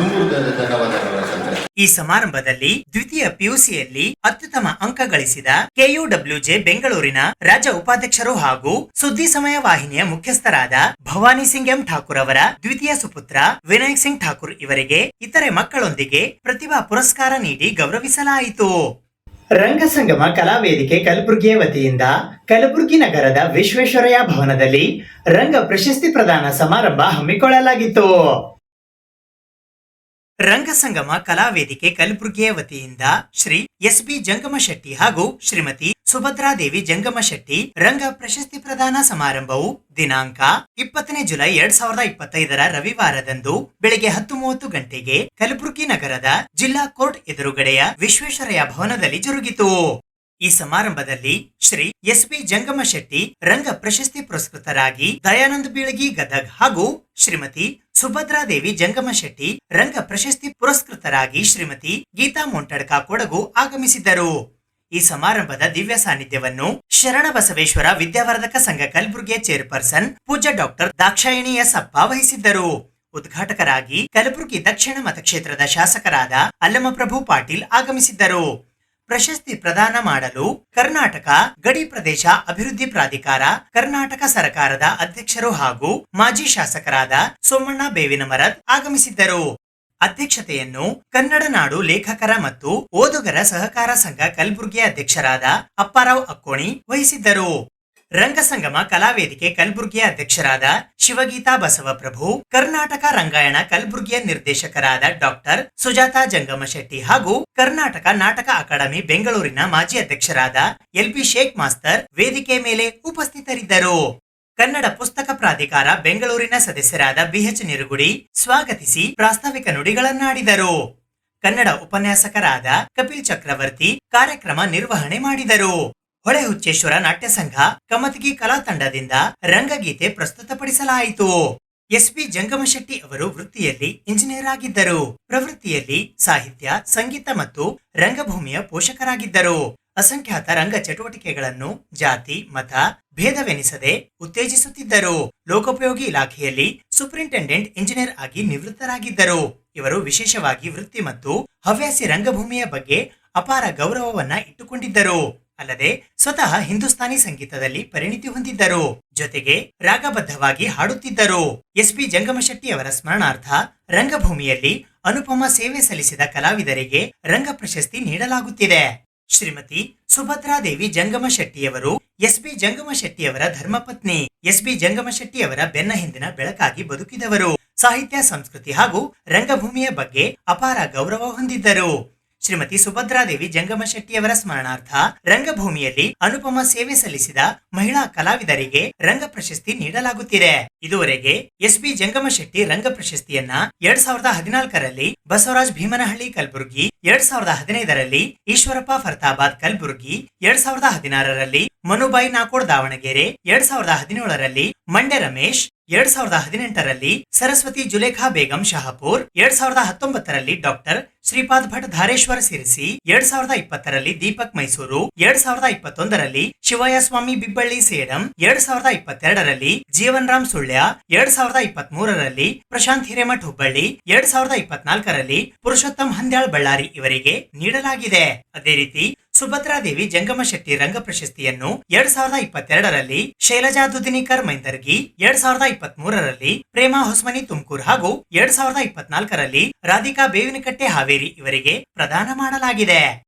ತುಂಬ ಧನ್ಯವಾದಗಳನ್ನು ಸಲ್ಲಿಸ್ತೇನೆ. ಈ ಸಮಾರಂಭದಲ್ಲಿ ದ್ವಿತೀಯ PUCಯಲ್ಲಿ ಅತ್ಯುತ್ತಮ ಅಂಕ ಗಳಿಸಿದ KUWJ ಬೆಂಗಳೂರಿನ ರಾಜ್ಯ ಉಪಾಧ್ಯಕ್ಷರು ಹಾಗೂ ಸುದ್ದಿ ಸಮಯ ವಾಹಿನಿಯ ಮುಖ್ಯಸ್ಥರಾದ ಭವಾನಿ ಸಿಂಗ್ ಎಂ ಠಾಕೂರ್ ಅವರ ದ್ವಿತೀಯ ಸುಪುತ್ರ ವಿನಾಯಕ್ ಸಿಂಗ್ ಠಾಕೂರ್ ಇವರಿಗೆ ಇತರೆ ಮಕ್ಕಳೊಂದಿಗೆ ಪ್ರತಿಭಾ ಪುರಸ್ಕಾರ ನೀಡಿ ಗೌರವಿಸಲಾಯಿತು. ರಂಗಸಂಗಮ ಕಲಾವೇದಿಕೆ ಕಲಬುರಗಿಯ ವತಿಯಿಂದ ಕಲಬುರಗಿ ನಗರದ ವಿಶ್ವೇಶ್ವರಯ್ಯ ಭವನದಲ್ಲಿ ರಂಗ ಪ್ರಶಸ್ತಿ ಪ್ರದಾನ ಸಮಾರಂಭ ಹಮ್ಮಿಕೊಳ್ಳಲಾಗಿತ್ತು. ರಂಗಸಂಗಮ ಕಲಾವೇದಿಕೆ ಕಲಬುರಗಿಯ ವತಿಯಿಂದ ಶ್ರೀ SB ಜಂಗಮಶೆಟ್ಟಿ ಹಾಗೂ ಶ್ರೀಮತಿ ಸುಭದ್ರಾದೇವಿ ಜಂಗಮಶೆಟ್ಟಿ ರಂಗ ಪ್ರಶಸ್ತಿ ಪ್ರದಾನ ಸಮಾರಂಭವು ದಿನಾಂಕ 20ನೇ ಜುಲೈ 2025 ರವಿವಾರದಂದು ಬೆಳಗ್ಗೆ 10:30 ಗಂಟೆಗೆ ಕಲಬುರಗಿ ನಗರದ ಜಿಲ್ಲಾ ಕೋರ್ಟ್ ಎದುರುಗಡೆಯ ವಿಶ್ವೇಶ್ವರಯ್ಯ ಭವನದಲ್ಲಿ ಜರುಗಿತು. ಈ ಸಮಾರಂಭದಲ್ಲಿ ಶ್ರೀ SB ಜಂಗಮಶೆಟ್ಟಿ ರಂಗ ಪ್ರಶಸ್ತಿ ಪುರಸ್ಕೃತರಾಗಿ ದಯಾನಂದ ಬೀಳಗಿ ಗದಗ್ ಹಾಗೂ ಶ್ರೀಮತಿ ಸುಭದ್ರಾದೇವಿ ಜಂಗಮಶೆಟ್ಟಿ ರಂಗ ಪ್ರಶಸ್ತಿ ಪುರಸ್ಕೃತರಾಗಿ ಶ್ರೀಮತಿ ಗೀತಾ ಮೊಂಟಡ್ಕ ಕೊಡಗು ಆಗಮಿಸಿದ್ದರು. ಈ ಸಮಾರಂಭದ ದಿವ್ಯ ಸಾನ್ನಿಧ್ಯವನ್ನು ಶರಣಬಸವೇಶ್ವರ ವಿದ್ಯಾವರ್ಧಕ ಸಂಘ ಕಲಬುರಗಿಯ ಚೇರ್ಪರ್ಸನ್ ಪೂಜ್ಯ ಡಾಕ್ಟರ್ ದಾಕ್ಷಾಯಣಿ ಎಸ್ ಅಪ್ಪ ವಹಿಸಿದ್ದರು. ಉದ್ಘಾಟಕರಾಗಿ ಕಲಬುರಗಿ ದಕ್ಷಿಣ ಮತಕ್ಷೇತ್ರದ ಶಾಸಕರಾದ ಅಲ್ಲಮಪ್ರಭು ಪಾಟೀಲ್ ಆಗಮಿಸಿದ್ದರು. ಪ್ರಶಸ್ತಿ ಪ್ರದಾನ ಮಾಡಲು ಕರ್ನಾಟಕ ಗಡಿ ಪ್ರದೇಶ ಅಭಿವೃದ್ಧಿ ಪ್ರಾಧಿಕಾರ ಕರ್ನಾಟಕ ಸರ್ಕಾರದ ಅಧ್ಯಕ್ಷರು ಹಾಗೂ ಮಾಜಿ ಶಾಸಕರಾದ ಸೋಮಣ್ಣ ಬೇವಿನಮರದ್ ಆಗಮಿಸಿದ್ದರು. ಅಧ್ಯಕ್ಷತೆಯನ್ನು ಕನ್ನಡ ನಾಡು ಲೇಖಕರ ಮತ್ತು ಓದುಗರ ಸಹಕಾರ ಸಂಘ ಕಲಬುರಗಿಯ ಅಧ್ಯಕ್ಷರಾದ ಅಪ್ಪಾರಾವ್ ಅಕ್ಕೋಣಿ ವಹಿಸಿದ್ದರು. ರಂಗಸಂಗಮ ಕಲಾವೇದಿಕೆ ಕಲಬುರಗಿಯ ಅಧ್ಯಕ್ಷರಾದ ಶಿವಗೀತಾ ಬಸವಪ್ರಭು, ಕರ್ನಾಟಕ ರಂಗಾಯಣ ಕಲಬುರಗಿಯ ನಿರ್ದೇಶಕರಾದ ಡಾಕ್ಟರ್ ಸುಜಾತಾ ಜಂಗಮಶೆಟ್ಟಿ ಹಾಗೂ ಕರ್ನಾಟಕ ನಾಟಕ ಅಕಾಡೆಮಿ ಬೆಂಗಳೂರಿನ ಮಾಜಿ ಅಧ್ಯಕ್ಷರಾದ LB ಶೇಖ್ ಮಾಸ್ತರ್ ವೇದಿಕೆ ಮೇಲೆ ಉಪಸ್ಥಿತರಿದ್ದರು. ಕನ್ನಡ ಪುಸ್ತಕ ಪ್ರಾಧಿಕಾರ ಬೆಂಗಳೂರಿನ ಸದಸ್ಯರಾದ BH ನಿರುಗುಡಿ ಸ್ವಾಗತಿಸಿ ಪ್ರಾಸ್ತಾವಿಕ ನುಡಿಗಳನ್ನಾಡಿದರು. ಕನ್ನಡ ಉಪನ್ಯಾಸಕರಾದ ಕಪಿಲ್ ಚಕ್ರವರ್ತಿ ಕಾರ್ಯಕ್ರಮ ನಿರ್ವಹಣೆ ಮಾಡಿದರು. ಹೊಳೆಹುಚ್ಚೇಶ್ವರ ನಾಟ್ಯ ಸಂಘ ಕಮತಗಿ ಕಲಾ ತಂಡದಿಂದ ರಂಗಗೀತೆ ಪ್ರಸ್ತುತಪಡಿಸಲಾಯಿತು. SB ಜಂಗಮಶೆಟ್ಟಿ ಅವರು ವೃತ್ತಿಯಲ್ಲಿ ಇಂಜಿನಿಯರ್ ಆಗಿದ್ದರು. ಪ್ರವೃತ್ತಿಯಲ್ಲಿ ಸಾಹಿತ್ಯ, ಸಂಗೀತ ಮತ್ತು ರಂಗಭೂಮಿಯ ಪೋಷಕರಾಗಿದ್ದರು. ಅಸಂಖ್ಯಾತ ರಂಗ ಚಟುವಟಿಕೆಗಳನ್ನು ಜಾತಿ, ಮತ, ಭೇದವೆನಿಸದೆ ಉತ್ತೇಜಿಸುತ್ತಿದ್ದರು. ಲೋಕೋಪಯೋಗಿ ಇಲಾಖೆಯಲ್ಲಿ ಸೂಪರಿಂಟೆಂಡೆಂಟ್ ಇಂಜಿನಿಯರ್ ಆಗಿ ನಿವೃತ್ತರಾಗಿದ್ದರು. ಇವರು ವಿಶೇಷವಾಗಿ ವೃತ್ತಿ ಮತ್ತು ಹವ್ಯಾಸಿ ರಂಗಭೂಮಿಯ ಬಗ್ಗೆ ಅಪಾರ ಗೌರವವನ್ನ ಇಟ್ಟುಕೊಂಡಿದ್ದರು. ಅಲ್ಲದೆ ಸ್ವತಃ ಹಿಂದೂಸ್ತಾನಿ ಸಂಗೀತದಲ್ಲಿ ಪರಿಣಿತಿ ಹೊಂದಿದ್ದರು. ಜೊತೆಗೆ ರಾಗಬದ್ಧವಾಗಿ ಹಾಡುತ್ತಿದ್ದರು. SB ಜಂಗಮಶೆಟ್ಟಿ ಅವರ ಸ್ಮರಣಾರ್ಥ ರಂಗಭೂಮಿಯಲ್ಲಿ ಅನುಪಮ ಸೇವೆ ಸಲ್ಲಿಸಿದ ಕಲಾವಿದರಿಗೆ ರಂಗ ಪ್ರಶಸ್ತಿ ನೀಡಲಾಗುತ್ತಿದೆ. ಶ್ರೀಮತಿ ಸುಭದ್ರಾದೇವಿ ಜಂಗಮಶೆಟ್ಟಿಯವರು SB ಜಂಗಮಶೆಟ್ಟಿಯವರ ಧರ್ಮಪತ್ನಿ. SB ಜಂಗಮಶೆಟ್ಟಿಯವರ ಬೆನ್ನ ಹಿಂದಿನ ಬೆಳಕಾಗಿ ಬದುಕಿದವರು. ಸಾಹಿತ್ಯ, ಸಂಸ್ಕೃತಿ ಹಾಗೂ ರಂಗಭೂಮಿಯ ಬಗ್ಗೆ ಅಪಾರ ಗೌರವ ಹೊಂದಿದ್ದರು. ಶ್ರೀಮತಿ ಸುಭದ್ರಾದೇವಿ ಜಂಗಮಶೆಟ್ಟಿಯವರ ಸ್ಮರಣಾರ್ಥ ರಂಗಭೂಮಿಯಲ್ಲಿ ಅನುಪಮ ಸೇವೆ ಸಲ್ಲಿಸಿದ ಮಹಿಳಾ ಕಲಾವಿದರಿಗೆ ರಂಗ ಪ್ರಶಸ್ತಿ ನೀಡಲಾಗುತ್ತಿದೆ. ಇದುವರೆಗೆ SB ಜಂಗಮಶೆಟ್ಟಿ ರಂಗ ಪ್ರಶಸ್ತಿಯನ್ನ 2014ರಲ್ಲಿ ಬಸವರಾಜ್ ಭೀಮನಹಳ್ಳಿ ಕಲಬುರಗಿ, 2015ರಲ್ಲಿ ಈಶ್ವರಪ್ಪ ಫರ್ತಾಬಾದ್ ಕಲಬುರಗಿ, 2016ರಲ್ಲಿ ಮನುಬಾಯಿ ನಾಕೋಡ್ ದಾವಣಗೆರೆ, 2017ರಲ್ಲಿ ಮಂಡ್ಯ ರಮೇಶ್, 2018ರಲ್ಲಿ ಸರಸ್ವತಿ ಜುಲೇಖಾ ಬೇಗಂ ಶಹಾಪುರ್, 2019ರಲ್ಲಿ ಡಾಕ್ಟರ್ ಶ್ರೀಪಾದ್ ಭಟ್ ಧಾರೇಶ್ವರ ಸಿರಿಸಿ, 2020ರಲ್ಲಿ ದೀಪಕ್ ಮೈಸೂರು, 2021ರಲ್ಲಿ ಶಿವಯ್ಯ ಸ್ವಾಮಿ ಬಿಬ್ಬಳ್ಳಿ ಸೇಡಂ, 2022ರಲ್ಲಿ ಜೀವನ್ ರಾಮ್ ಸುಳ್ಯ, 2023ರಲ್ಲಿ ಪ್ರಶಾಂತ್ ಹಿರೇಮಠ್ ಹುಬ್ಬಳ್ಳಿ, 2024ರಲ್ಲಿ ಪುರುಷೋತ್ತಮ್ ಹಂದ್ಯಾಳ್ ಬಳ್ಳಾರಿ ಇವರಿಗೆ ನೀಡಲಾಗಿದೆ. ಅದೇ ರೀತಿ ಸುಭದ್ರಾದೇವಿ ಜಂಗಮ ಶೆಟ್ಟಿ ರಂಗ ಪ್ರಶಸ್ತಿಯನ್ನು 2022ರಲ್ಲಿ ಶೈಲಜಾ ದುದಿನಿಕರ್ ಮೈಂದರ್ಗಿ, 2023ರಲ್ಲಿ ಪ್ರೇಮಾ ಹೊಸ್ಮನಿ ತುಮಕೂರು ಹಾಗೂ 2024ರಲ್ಲಿ ರಾಧಿಕಾ ಬೇವಿನಕಟ್ಟೆ ಹಾವೇರಿ ಇವರಿಗೆ ಪ್ರದಾನ ಮಾಡಲಾಗಿದೆ.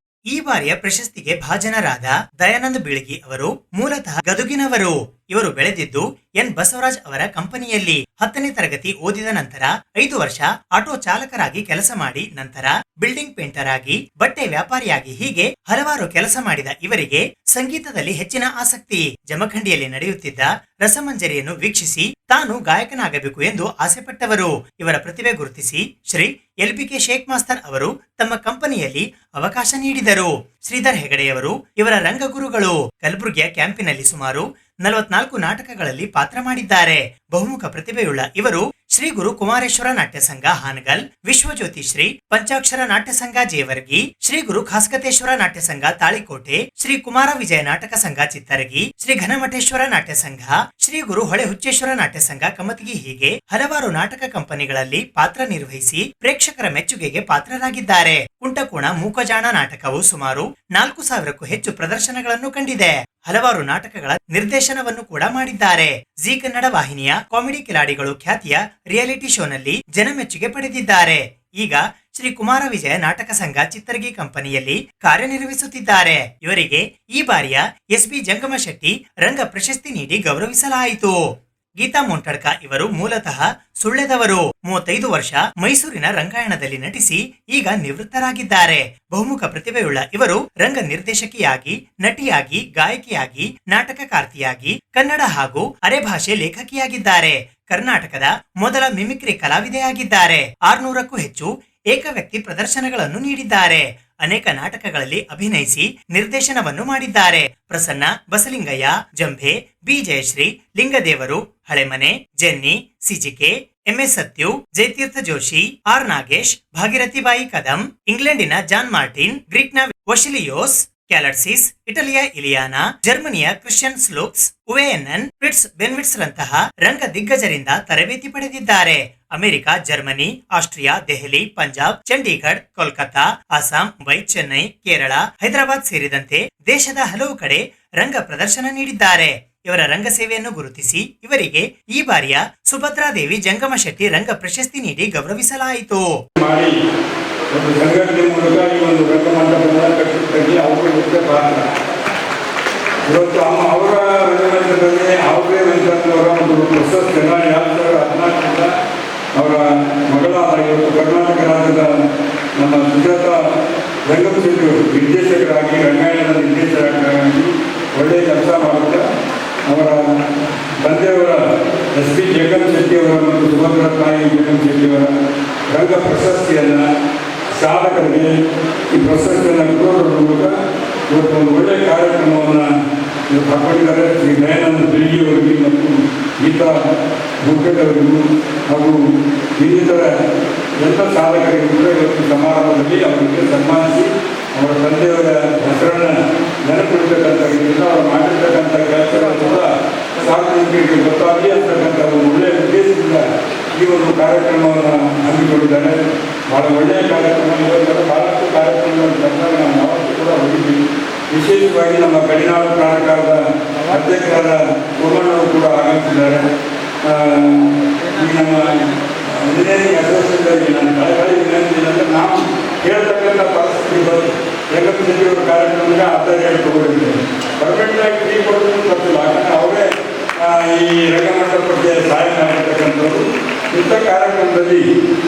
ಈ ಬಾರಿಯ ಪ್ರಶಸ್ತಿಗೆ ಭಾಜನರಾದ ದಯಾನಂದ್ ಬೀಳಗಿ ಅವರು ಮೂಲತಃ ಗದುಗಿನವರು. ಇವರು ಬೆಳೆದಿದ್ದು ಎನ್ ಬಸವರಾಜ್ ಅವರ ಕಂಪನಿಯಲ್ಲಿ 10ನೇ ತರಗತಿ ಓದಿದ ನಂತರ 5 ವರ್ಷ ಆಟೋ ಚಾಲಕರಾಗಿ ಕೆಲಸ ಮಾಡಿ ನಂತರ ಬಿಲ್ಡಿಂಗ್ ಪೇಂಟರ್ ಆಗಿ, ಬಟ್ಟೆ ವ್ಯಾಪಾರಿಯಾಗಿ ಹೀಗೆ ಹಲವಾರು ಕೆಲಸ ಮಾಡಿದ ಇವರಿಗೆ ಸಂಗೀತದಲ್ಲಿ ಹೆಚ್ಚಿನ ಆಸಕ್ತಿ. ಜಮಖಂಡಿಯಲ್ಲಿ ನಡೆಯುತ್ತಿದ್ದ ರಸಮಂಜರಿಯನ್ನು ವೀಕ್ಷಿಸಿ ತಾನು ಗಾಯಕನಾಗಬೇಕು ಎಂದು ಆಸೆಪಟ್ಟವರು. ಇವರ ಪ್ರತಿಭೆ ಗುರುತಿಸಿ ಶ್ರೀ LBK ಶೇಖ್ ಮಾಸ್ತರ್ ಅವರು ತಮ್ಮ ಕಂಪನಿಯಲ್ಲಿ ಅವಕಾಶ ನೀಡಿದರು. ಶ್ರೀಧರ್ ಹೆಗಡೆಯವರು ಇವರ ರಂಗಗುರುಗಳು. ಕಲಬುರಗಿಯ ಕ್ಯಾಂಪಿನಲ್ಲಿ ಸುಮಾರು 44 ನಾಟಕಗಳಲ್ಲಿ ಪಾತ್ರ ಮಾಡಿದ್ದಾರೆ. ಬಹುಮುಖ ಪ್ರತಿಭೆಯುಳ್ಳ ಇವರು ಶ್ರೀ ಗುರು ಕುಮಾರೇಶ್ವರ ನಾಟ್ಯ ಸಂಘ ಹಾನಗಲ್, ವಿಶ್ವಜ್ಯೋತಿ ಶ್ರೀ ಪಂಚಾಕ್ಷರ ನಾಟ್ಯ ಸಂಘ ಜೇವರ್ಗಿ, ಶ್ರೀ ಗುರು ಖಾಸ್ಕತೇಶ್ವರ ನಾಟ್ಯ ಸಂಘ ತಾಳಿಕೋಟೆ, ಶ್ರೀ ಕುಮಾರ ವಿಜಯ ನಾಟಕ ಸಂಘ ಚಿತ್ತರಗಿ, ಶ್ರೀ ಘನಮಠೇಶ್ವರ ನಾಟ್ಯ ಸಂಘ, ಶ್ರೀ ಗುರು ಹೊಳೆ ಹುಚ್ಚೇಶ್ವರ ನಾಟ್ಯ ಸಂಘ ಕಮತಗಿ ಹೀಗೆ ಹಲವಾರು ನಾಟಕ ಕಂಪನಿಗಳಲ್ಲಿ ಪಾತ್ರ ನಿರ್ವಹಿಸಿ ಪ್ರೇಕ್ಷಕರ ಮೆಚ್ಚುಗೆಗೆ ಪಾತ್ರರಾಗಿದ್ದಾರೆ. ಕುಂಟಕೋಣ ಮೂಕಜಾಣ ನಾಟಕವು ಸುಮಾರು 4000ಕ್ಕೂ ಹೆಚ್ಚು ಪ್ರದರ್ಶನಗಳನ್ನು ಕಂಡಿದೆ. ಹಲವಾರು ನಾಟಕಗಳ ನಿರ್ದೇಶನವನ್ನು ಕೂಡ ಮಾಡಿದ್ದಾರೆ. ಜಿ ಕನ್ನಡ ವಾಹಿನಿಯ ಕಾಮಿಡಿ ಕಿಲಾಡಿಗಳು ಖ್ಯಾತಿಯ ರಿಯಾಲಿಟಿ ಶೋನಲ್ಲಿ ಜನಮೆಚ್ಚುಗೆ ಪಡೆದಿದ್ದಾರೆ. ಈಗ ಶ್ರೀ ಕುಮಾರ ವಿಜಯ ನಾಟಕ ಸಂಘ ಚಿತ್ತರಗಿ ಕಂಪನಿಯಲ್ಲಿ ಕಾರ್ಯನಿರ್ವಹಿಸುತ್ತಿದ್ದಾರೆ. ಇವರಿಗೆ ಈ ಬಾರಿಯ SB ಜಂಗಮ ಶೆಟ್ಟಿ ರಂಗ ಪ್ರಶಸ್ತಿ ನೀಡಿ ಗೌರವಿಸಲಾಯಿತು. ಗೀತಾ ಮೊಂಟಡ್ಕ ಇವರು ಮೂಲತಃ ಸುಳ್ಯದವರು. 35 ವರ್ಷ ಮೈಸೂರಿನ ರಂಗಾಯಣದಲ್ಲಿ ನಟಿಸಿ ಈಗ ನಿವೃತ್ತರಾಗಿದ್ದಾರೆ. ಬಹುಮುಖ ಪ್ರತಿಭೆಯುಳ್ಳ ಇವರು ರಂಗ ನಿರ್ದೇಶಕಿಯಾಗಿ, ನಟಿಯಾಗಿ, ಗಾಯಕಿಯಾಗಿ, ನಾಟಕಕಾರ್ತಿಯಾಗಿ, ಕನ್ನಡ ಹಾಗೂ ಅರೆಭಾಷೆ ಲೇಖಕಿಯಾಗಿದ್ದಾರೆ. ಕರ್ನಾಟಕದ ಮೊದಲ ಮಿಮಿಕ್ರಿ ಕಲಾವಿದೆಯಾಗಿದ್ದಾರೆ. 600ಕ್ಕೂ ಹೆಚ್ಚು ಏಕವ್ಯಕ್ತಿ ಪ್ರದರ್ಶನಗಳನ್ನು ನೀಡಿದ್ದಾರೆ. ಅನೇಕ ನಾಟಕಗಳಲ್ಲಿ ಅಭಿನಯಿಸಿ ನಿರ್ದೇಶನವನ್ನು ಮಾಡಿದ್ದಾರೆ. Prasanna, Basalingaiah, Jambhe, B Jayashree, Lingadevaru, Halemane, Jenny, CGK, MS Sathyu, Jayatheertha Joshi, R Nagesh, Bhagirathibai Kadam, ಇಂಗ್ಲೆಂಡಿನ ಜಾನ್ ಮಾರ್ಟಿನ್, ಗ್ರೀಕ್ನ ವಶಿಲಿಯೋಸ್ ಕ್ಯಾಲರ್ಸಿಸ್, ಇಟಲಿಯ ಇಲಿಯಾನಾ, ಜರ್ಮನಿಯ ಕ್ರಿಶ್ಚಿಯನ್ ಸ್ಲೋಕ್ಸ್, UANN, ಫ್ರಿಟ್ಸ್ ಬೆನ್ವಿಟ್ಸ್ ರಂತಹ ರಂಗ ದಿಗ್ಗಜರಿಂದ ತರಬೇತಿ ಪಡೆದಿದ್ದಾರೆ. America, Germany, Austria, Delhi, Punjab, Chandigarh, Kolkata, Assam, Mumbai, Chennai, Kerala, Hyderabad ಸೇರಿದಂತೆ ದೇಶದ ಹಲವು ಕಡೆ ರಂಗ ಪ್ರದರ್ಶನ ನೀಡಿದ್ದಾರೆ. ಇವರ ರಂಗ ಸೇವೆಯನ್ನು ಗುರುತಿಸಿ ಇವರಿಗೆ ಈ ಬಾರಿಯ ಸುಭದ್ರಾದೇವಿ ಜಂಗಮ ಶೆಟ್ಟಿ ರಂಗ ಪ್ರಶಸ್ತಿ ನೀಡಿ ಗೌರವಿಸಲಾಯಿತು. ಒಂದು ಸಂಘಟನೆ ಮೂಲಕ ಈ ಒಂದು ರಂಗಮಂಟಪವನ್ನು ಕಟ್ಟಿದ್ದಕ್ಕೆ ಅವರು ಮುಖ್ಯ ಪಾತ್ರ. ಇವತ್ತು ಅವರ ರಂಗಮಂಟಪದಲ್ಲಿ ಅವರೇ ವೆಂಕಟರವರ ಒಂದು ಪ್ರಶಸ್ತಿ 2014ರಿಂದ ಅವರ ಮಗಳಾದ ಇವತ್ತು ಕರ್ನಾಟಕ ರಾಜ್ಯದ ನಮ್ಮ ಸುಜಾತ ರಂಗಶೆಟ್ಟಿಯವರು ನಿರ್ದೇಶಕರಾಗಿ, ರಂಗಾಯಣದ ನಿರ್ದೇಶಕರಾಗಿ ಒಳ್ಳೆಯ ಕೆಲಸ ಮಾಡುತ್ತಾ ಅವರ ತಂದೆಯವರ SB ಜಂಗಮ ಶೆಟ್ಟಿಯವರ ಮತ್ತು ಸುಭದ್ರಾ ತಾಯಿ ಜಂಗಮ ಶೆಟ್ಟಿಯವರ ರಂಗ ಪ್ರಶಸ್ತಿಯನ್ನು ಸಾಧಕರಿಗೆ ಈ ಪ್ರಶಸ್ತಿಯನ್ನು ಕೊಡೋದ್ರ ಮೂಲಕ ಇವತ್ತು ಒಂದು ಒಳ್ಳೆಯ ಕಾರ್ಯಕ್ರಮವನ್ನು ಹಾಕೊಂಡಿದ್ದಾರೆ. ಶ್ರೀ ದಯಾನಂದ ಬೀಳಗಿಯವರಿಗೆ ಮತ್ತು ಗೀತಾ ಮುಖಂಡವರಿಗೂ ಹಾಗೂ ಇನ್ನಿತರ ಎಲ್ಲ ಸಾಧಕರಿಗೂ ಕೂಡ ಇವತ್ತು ಸಮಾರಂಭದಲ್ಲಿ ಅವರಿಗೆ ಸನ್ಮಾನಿಸಿ ಅವರ ತಂದೆಯವರ ಹೆಸರನ್ನು ನೆನಪಿಡ್ತಕ್ಕಂಥ ರೀತಿಯಿಂದ ಅವರು ಮಾಡಿರ್ತಕ್ಕಂಥ ಕೆಲಸಗಳು ಕೂಡ ಸಾರ್ವಜನಿಕರಿಗೆ ಗೊತ್ತಾಗಲಿ ಅಂತಕ್ಕಂಥ ಒಂದು ಒಳ್ಳೆಯ ಉದ್ದೇಶದಿಂದ ಈ ಒಂದು ಕಾರ್ಯಕ್ರಮವನ್ನು ಹಮ್ಮಿಕೊಂಡಿದ್ದಾರೆ. ಭಾಳ ಒಳ್ಳೆಯ ಕಾರ್ಯಕ್ರಮ. ಇವತ್ತು ಭಾಳಷ್ಟು ಕಾರ್ಯಕ್ರಮಗಳನ್ನು ತಂದಾಗ ನಾವು ಯಾವತ್ತೂ ಕೂಡ ಹೋಗಿದ್ದೀವಿ. ವಿಶೇಷವಾಗಿ ನಮ್ಮ ಗಡಿನಾಡು ಪ್ರಾಣಕಾರದ ಅಧ್ಯಕ್ಷರಾದ ಕುರ್ಮಣ್ಣವರು ಕೂಡ ಆಗಮಿಸಿದ್ದಾರೆ. ಈ ನಮ್ಮ ಇಂಜಿನಿಯರಿಂಗ್ ಅಸೋಸಿಯೇಷನ್ಗೆ ನಾನು ಕಳೆಗಳ ವಿನಂತಿ ಅಂದರೆ ನಾವು ಕೇಳ್ತಕ್ಕಂಥ ಪರಿಸ್ಥಿತಿ ಬಂದು ಜಂಗಮ ಶೆಟ್ಟಿಯವರ ಕಾರ್ಯಕ್ರಮಕ್ಕೆ ಅರ್ಧ ಹೇಳಿ ತಗೊಂಡಿದ್ದೇವೆ. ಪರ್ಮನೆಂಟಾಗಿ ಫ್ರೀ ಕೊಡೋದು ಗೊತ್ತಿಲ್ಲ. ಯಾಕಂದರೆ ಅವರೇ ಈ ರಂಗಮಂಟಪಕ್ಕೆ ಸಹಾಯ ಮಾಡಿರ್ತಕ್ಕಂಥದ್ದು. ಇಂಥ ಕಾರ್ಯಕ್ರಮದಲ್ಲಿ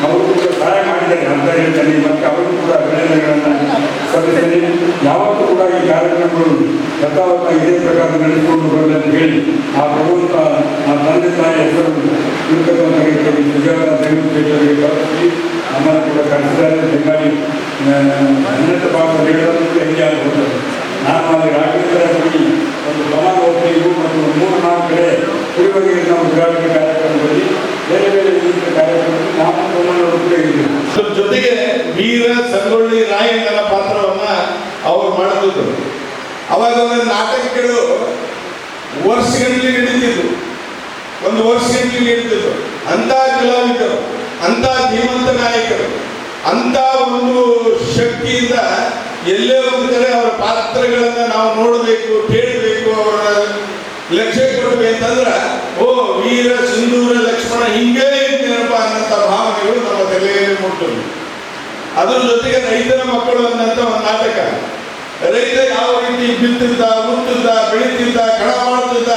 ಅವರು ಕೂಡ ಸಹಾಯ ಮಾಡಿದ್ದಾರೆ ಅಂತ ಹೇಳ್ತೇನೆ. ಮತ್ತು ಅವರು ಕೂಡ ಅಭಿನಂದನೆಗಳನ್ನು ಸಲ್ಲಿಸ್ತೇನೆ. ಯಾವತ್ತೂ ಕೂಡ ಈ ಕಾರ್ಯಕ್ರಮಗಳು ಯಥಾವತ್ತ ಇದೇ ಪ್ರಕಾರ ನಡೆಸಿಕೊಂಡು ಬರಲಿ ಅಂತ ಹೇಳಿ ಆ ಭಗವಂತ ಆ ತಂದೆ ತಾಯಿ ಹೆಸರು ಇರ್ತಕ್ಕಂಥ ರೀತಿಯಲ್ಲಿ ಸುಜಾತ ರಂಗಶೆಟ್ಟಿಯವರಿಗೆ ಕಳಿಸಿ ನಮ್ಮನ್ನು ಕೂಡ ಕಳಿಸಿದ್ದಾರೆ. ಬೆಂಗಾಲಿ ಉನ್ನತ ಭಾಗ ಹೇಳೋದು ಹೆಂಗೆ ಆಗ್ಬೋದು. ನಾನು ಅಲ್ಲಿ ರಾಘವೇಂದ್ರ ಒಂದು ಪ್ರಮಾಣ ಹೋಗ್ತೀವಿ ಮತ್ತು 3-4 ಕಡೆ ಕುಡಿಯುವ ನೀರಿನ ಉದ್ಘಾಟನೆ ಕಾರ್ಯಕ್ರಮದಲ್ಲಿ ಬೇರೆ ಬೇರೆ ವಿವಿಧ ಕಾರ್ಯಕ್ರಮದಲ್ಲಿ ನಾವು ಪ್ರಮಾಣಗಳು ಕೂಡ ಇದ್ದೀವಿ. ಅದ್ರ ಜೊತೆಗೆ ವೀರ ಸಂಗೊಳ್ಳಿ ರಾಯಣ್ಣನ ಪಾತ್ರವನ್ನ ಅವರು ಮಾಡಿದ್ರು. ಅವಾಗ ಒಂದು ನಾಟಕಗಳು ವರ್ಷಗಟ್ಟಲೆ ನಡೀತಿದ್ರು, ಒಂದು ವರ್ಷಗಟ್ಟಲೆ ನಡೀತಿದ್ರು. ಅಂತ ಕಲಾವಿದರು, ಅಂತ ಧೀಮಂತ ನಾಯಕರು, ಅಂತ ಒಂದು ಶಕ್ತಿಯಿಂದ ಎಲ್ಲೇ ಒಂದು ಕಡೆ ಅವರ ಪಾತ್ರಗಳನ್ನ ನಾವು ನೋಡಬೇಕು, ಕೇಳಬೇಕು, ಅವರ ಲಕ್ಷ್ಯ ಕೊಡಬೇಕಂದ್ರೆ ಓ ವೀರ ಸಿಂಧೂರ ಲಕ್ಷ್ಮಣ ಹಿಂಗೇ ಇದ್ದೇನಪ್ಪ ಅನ್ನಂತ ಭಾವನೆಗಳು ನಮ್ಮ ತಲೆಯಲ್ಲಿ ಮುಟ್ಟುದು. ಅದ್ರ ಜೊತೆಗೆ ರೈತರ ಮಕ್ಕಳು ಅನ್ನಂತ ಒಂದು ನಾಟಕ. ರೈತ ಯಾವ ರೀತಿ ಬಿತ್ತಿದ್ದ, ಮುತ್ತಿದ್ದ, ಬೆಳೀತಿದ್ದ, ಕಳ ಮಾಡ್ತಿದ್ದ,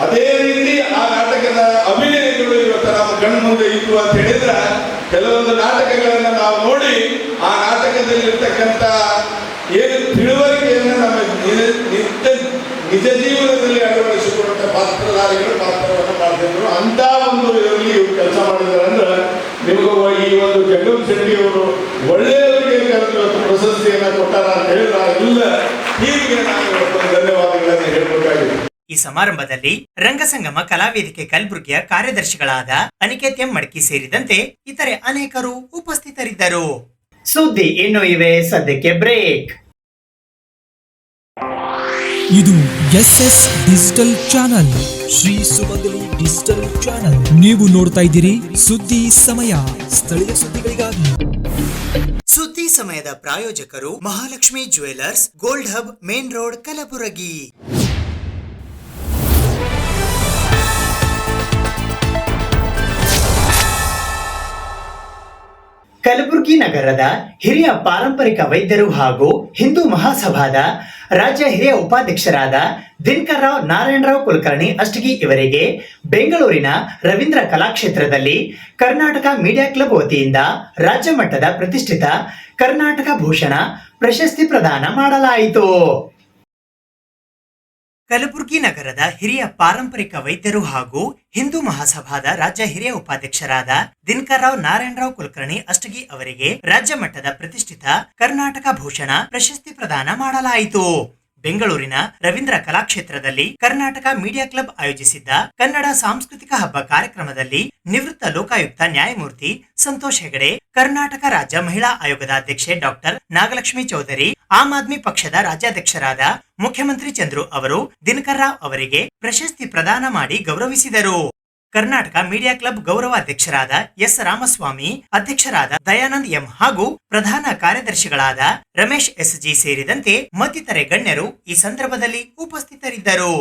ಅದೇ ರೀತಿ ಆ ನಾಟಕದ ಅಭಿನಯಗಳು ಇವತ್ತು ನಮ್ಮ ಕಣ್ಣು ಮುಂದೆ ಇತ್ತು ಅಂತ ಹೇಳಿದ್ರೆ ಕೆಲವೊಂದು ನಾಟಕಗಳನ್ನ ನಾವು ನೋಡಿ ಆ ನಾಟಕದಲ್ಲಿರ್ತಕ್ಕಂಥ ಏನು ತಿಳುವಳಿಕೆಯನ್ನು ನಮ್ಮ ನಿಜ ಜೀವನದಲ್ಲಿ ಅಳವಡಿಸಿಕೊಳ್ಳುವಂಥ ಪಾತ್ರಧಾರಿಗಳು ಪಾತ್ರವನ್ನು ಮಾಡ್ತಿದ್ರು. ಅಂತ ಒಂದು ಇದರಲ್ಲಿ ಇವರು ಕೆಲಸ ಮಾಡಿದ್ದಾರೆ ಅಂದ್ರೆ ನಿಮಗೂ ಈ ಒಂದು ಜಗನ್ ಶೆಟ್ಟಿ ಅವರು ಒಳ್ಳೆಯವರಿಗೆ ಪ್ರಶಸ್ತಿಯನ್ನು ಕೊಟ್ಟಾರ ಅಂತ ಹೇಳಿದ್ರೆ ಇಲ್ಲ ಹೀಗೆ ನಾನು ಇವತ್ತು ಧನ್ಯವಾದಗಳನ್ನು ಹೇಳಬೇಕಾಗಿದೆ. ಈ ಸಮಾರಂಭದಲ್ಲಿ ರಂಗಸಂಗಮ ಕಲಾವೇದಿಕೆ ಕಲಬುರಗಿಯ ಕಾರ್ಯದರ್ಶಿಗಳಾದ ಅನಿಕೇತ್ ಎಂ ಮಡ್ಕಿ ಸೇರಿದಂತೆ ಇತರೆ ಅನೇಕರು ಉಪಸ್ಥಿತರಿದ್ದರು. ಸುದ್ದಿ ಇನ್ನು ಇವೆ, ಸದ್ಯಕ್ಕೆ ಬ್ರೇಕ್. ಇದು SS ಡಿಜಿಟಲ್ ಚಾನಲ್, ಶ್ರೀ ಸುಮಂಗಲಿ ಡಿಜಿಟಲ್ ಚಾನಲ್. ನೀವು ನೋಡ್ತಾ ಇದ್ದೀರಿ ಸುದ್ದಿ ಸಮಯ, ಸ್ಥಳೀಯ ಸುದ್ದಿಗಳಿಗಾಗಿ. ಸುದ್ದಿ ಸಮಯದ ಪ್ರಾಯೋಜಕರು Mahalakshmi jewellers, gold hub, main road, Kalaburagi. Kalaburagi ನಗರದ ಹಿರಿಯ ಪಾರಂಪರಿಕ ವೈದ್ಯರು ಹಾಗೂ ಹಿಂದೂ ಮಹಾಸಭಾದ ರಾಜ್ಯ ಹಿರಿಯ ಉಪಾಧ್ಯಕ್ಷರಾದ ದಿನಕರರಾವ್ ನಾರಾಯಣರಾವ್ ಕುಲಕರ್ಣಿ ಅಷ್ಟಗಿ ಇವರಿಗೆ ಬೆಂಗಳೂರಿನ ರವೀಂದ್ರ ಕಲಾಕ್ಷೇತ್ರದಲ್ಲಿ ಕರ್ನಾಟಕ ಮೀಡಿಯಾ ಕ್ಲಬ್ ವತಿಯಿಂದ ರಾಜ್ಯ ಮಟ್ಟದ ಪ್ರತಿಷ್ಠಿತ ಕರ್ನಾಟಕ ಭೂಷಣ ಪ್ರಶಸ್ತಿ ಪ್ರದಾನ ಮಾಡಲಾಯಿತು. ಕಲಬುರಗಿ ನಗರದ ಹಿರಿಯ ಪಾರಂಪರಿಕ ವೈದ್ಯರು ಹಾಗೂ ಹಿಂದೂ ಮಹಾಸಭಾದ ರಾಜ್ಯ ಹಿರಿಯ ಉಪಾಧ್ಯಕ್ಷರಾದ ದಿನಕರರಾವ್ ನಾರಾಯಣರಾವ್ ಕುಲಕರ್ಣಿ ಅಷ್ಟಗಿ ಅವರಿಗೆ ರಾಜ್ಯ ಮಟ್ಟದ ಪ್ರತಿಷ್ಠಿತ ಕರ್ನಾಟಕ ಭೂಷಣ ಪ್ರಶಸ್ತಿ ಪ್ರದಾನ ಮಾಡಲಾಯಿತು. ಬೆಂಗಳೂರಿನ ರವೀಂದ್ರ ಕಲಾಕ್ಷೇತ್ರದಲ್ಲಿ ಕರ್ನಾಟಕ ಮೀಡಿಯಾ ಕ್ಲಬ್ ಆಯೋಜಿಸಿದ್ದ ಕನ್ನಡ ಸಾಂಸ್ಕೃತಿಕ ಹಬ್ಬ ಕಾರ್ಯಕ್ರಮದಲ್ಲಿ ನಿವೃತ್ತ ಲೋಕಾಯುಕ್ತ ನ್ಯಾಯಮೂರ್ತಿ ಸಂತೋಷ್ ಹೆಗಡೆ, ಕರ್ನಾಟಕ ರಾಜ್ಯ ಮಹಿಳಾ ಆಯೋಗದ ಅಧ್ಯಕ್ಷೆ ಡಾಕ್ಟರ್ ನಾಗಲಕ್ಷ್ಮಿ ಚೌಧರಿ, ಆಮ್ ಆದ್ಮಿ ಪಕ್ಷದ ರಾಜ್ಯಾಧ್ಯಕ್ಷರಾದ ಮುಖ್ಯಮಂತ್ರಿ ಚಂದ್ರು ಅವರು ದಿನಕರರಾವ್ ಅವರಿಗೆ ಪ್ರಶಸ್ತಿ ಪ್ರದಾನ ಮಾಡಿ ಗೌರವಿಸಿದರು. ಕರ್ನಾಟಕ ಮೀಡಿಯಾ ಕ್ಲಬ್ ಗೌರವಾಧ್ಯಕ್ಷರಾದ ಎಸ್ ರಾಮಸ್ವಾಮಿ, ಅಧ್ಯಕ್ಷರಾದ ದಯಾನಂದ್ ಎಂ ಹಾಗೂ ಪ್ರಧಾನ ಕಾರ್ಯದರ್ಶಿಗಳಾದ ರಮೇಶ್ SG ಸೇರಿದಂತೆ ಮತ್ತಿತರೆ ಗಣ್ಯರು ಈ ಸಂದರ್ಭದಲ್ಲಿ ಉಪಸ್ಥಿತರಿದ್ದರು.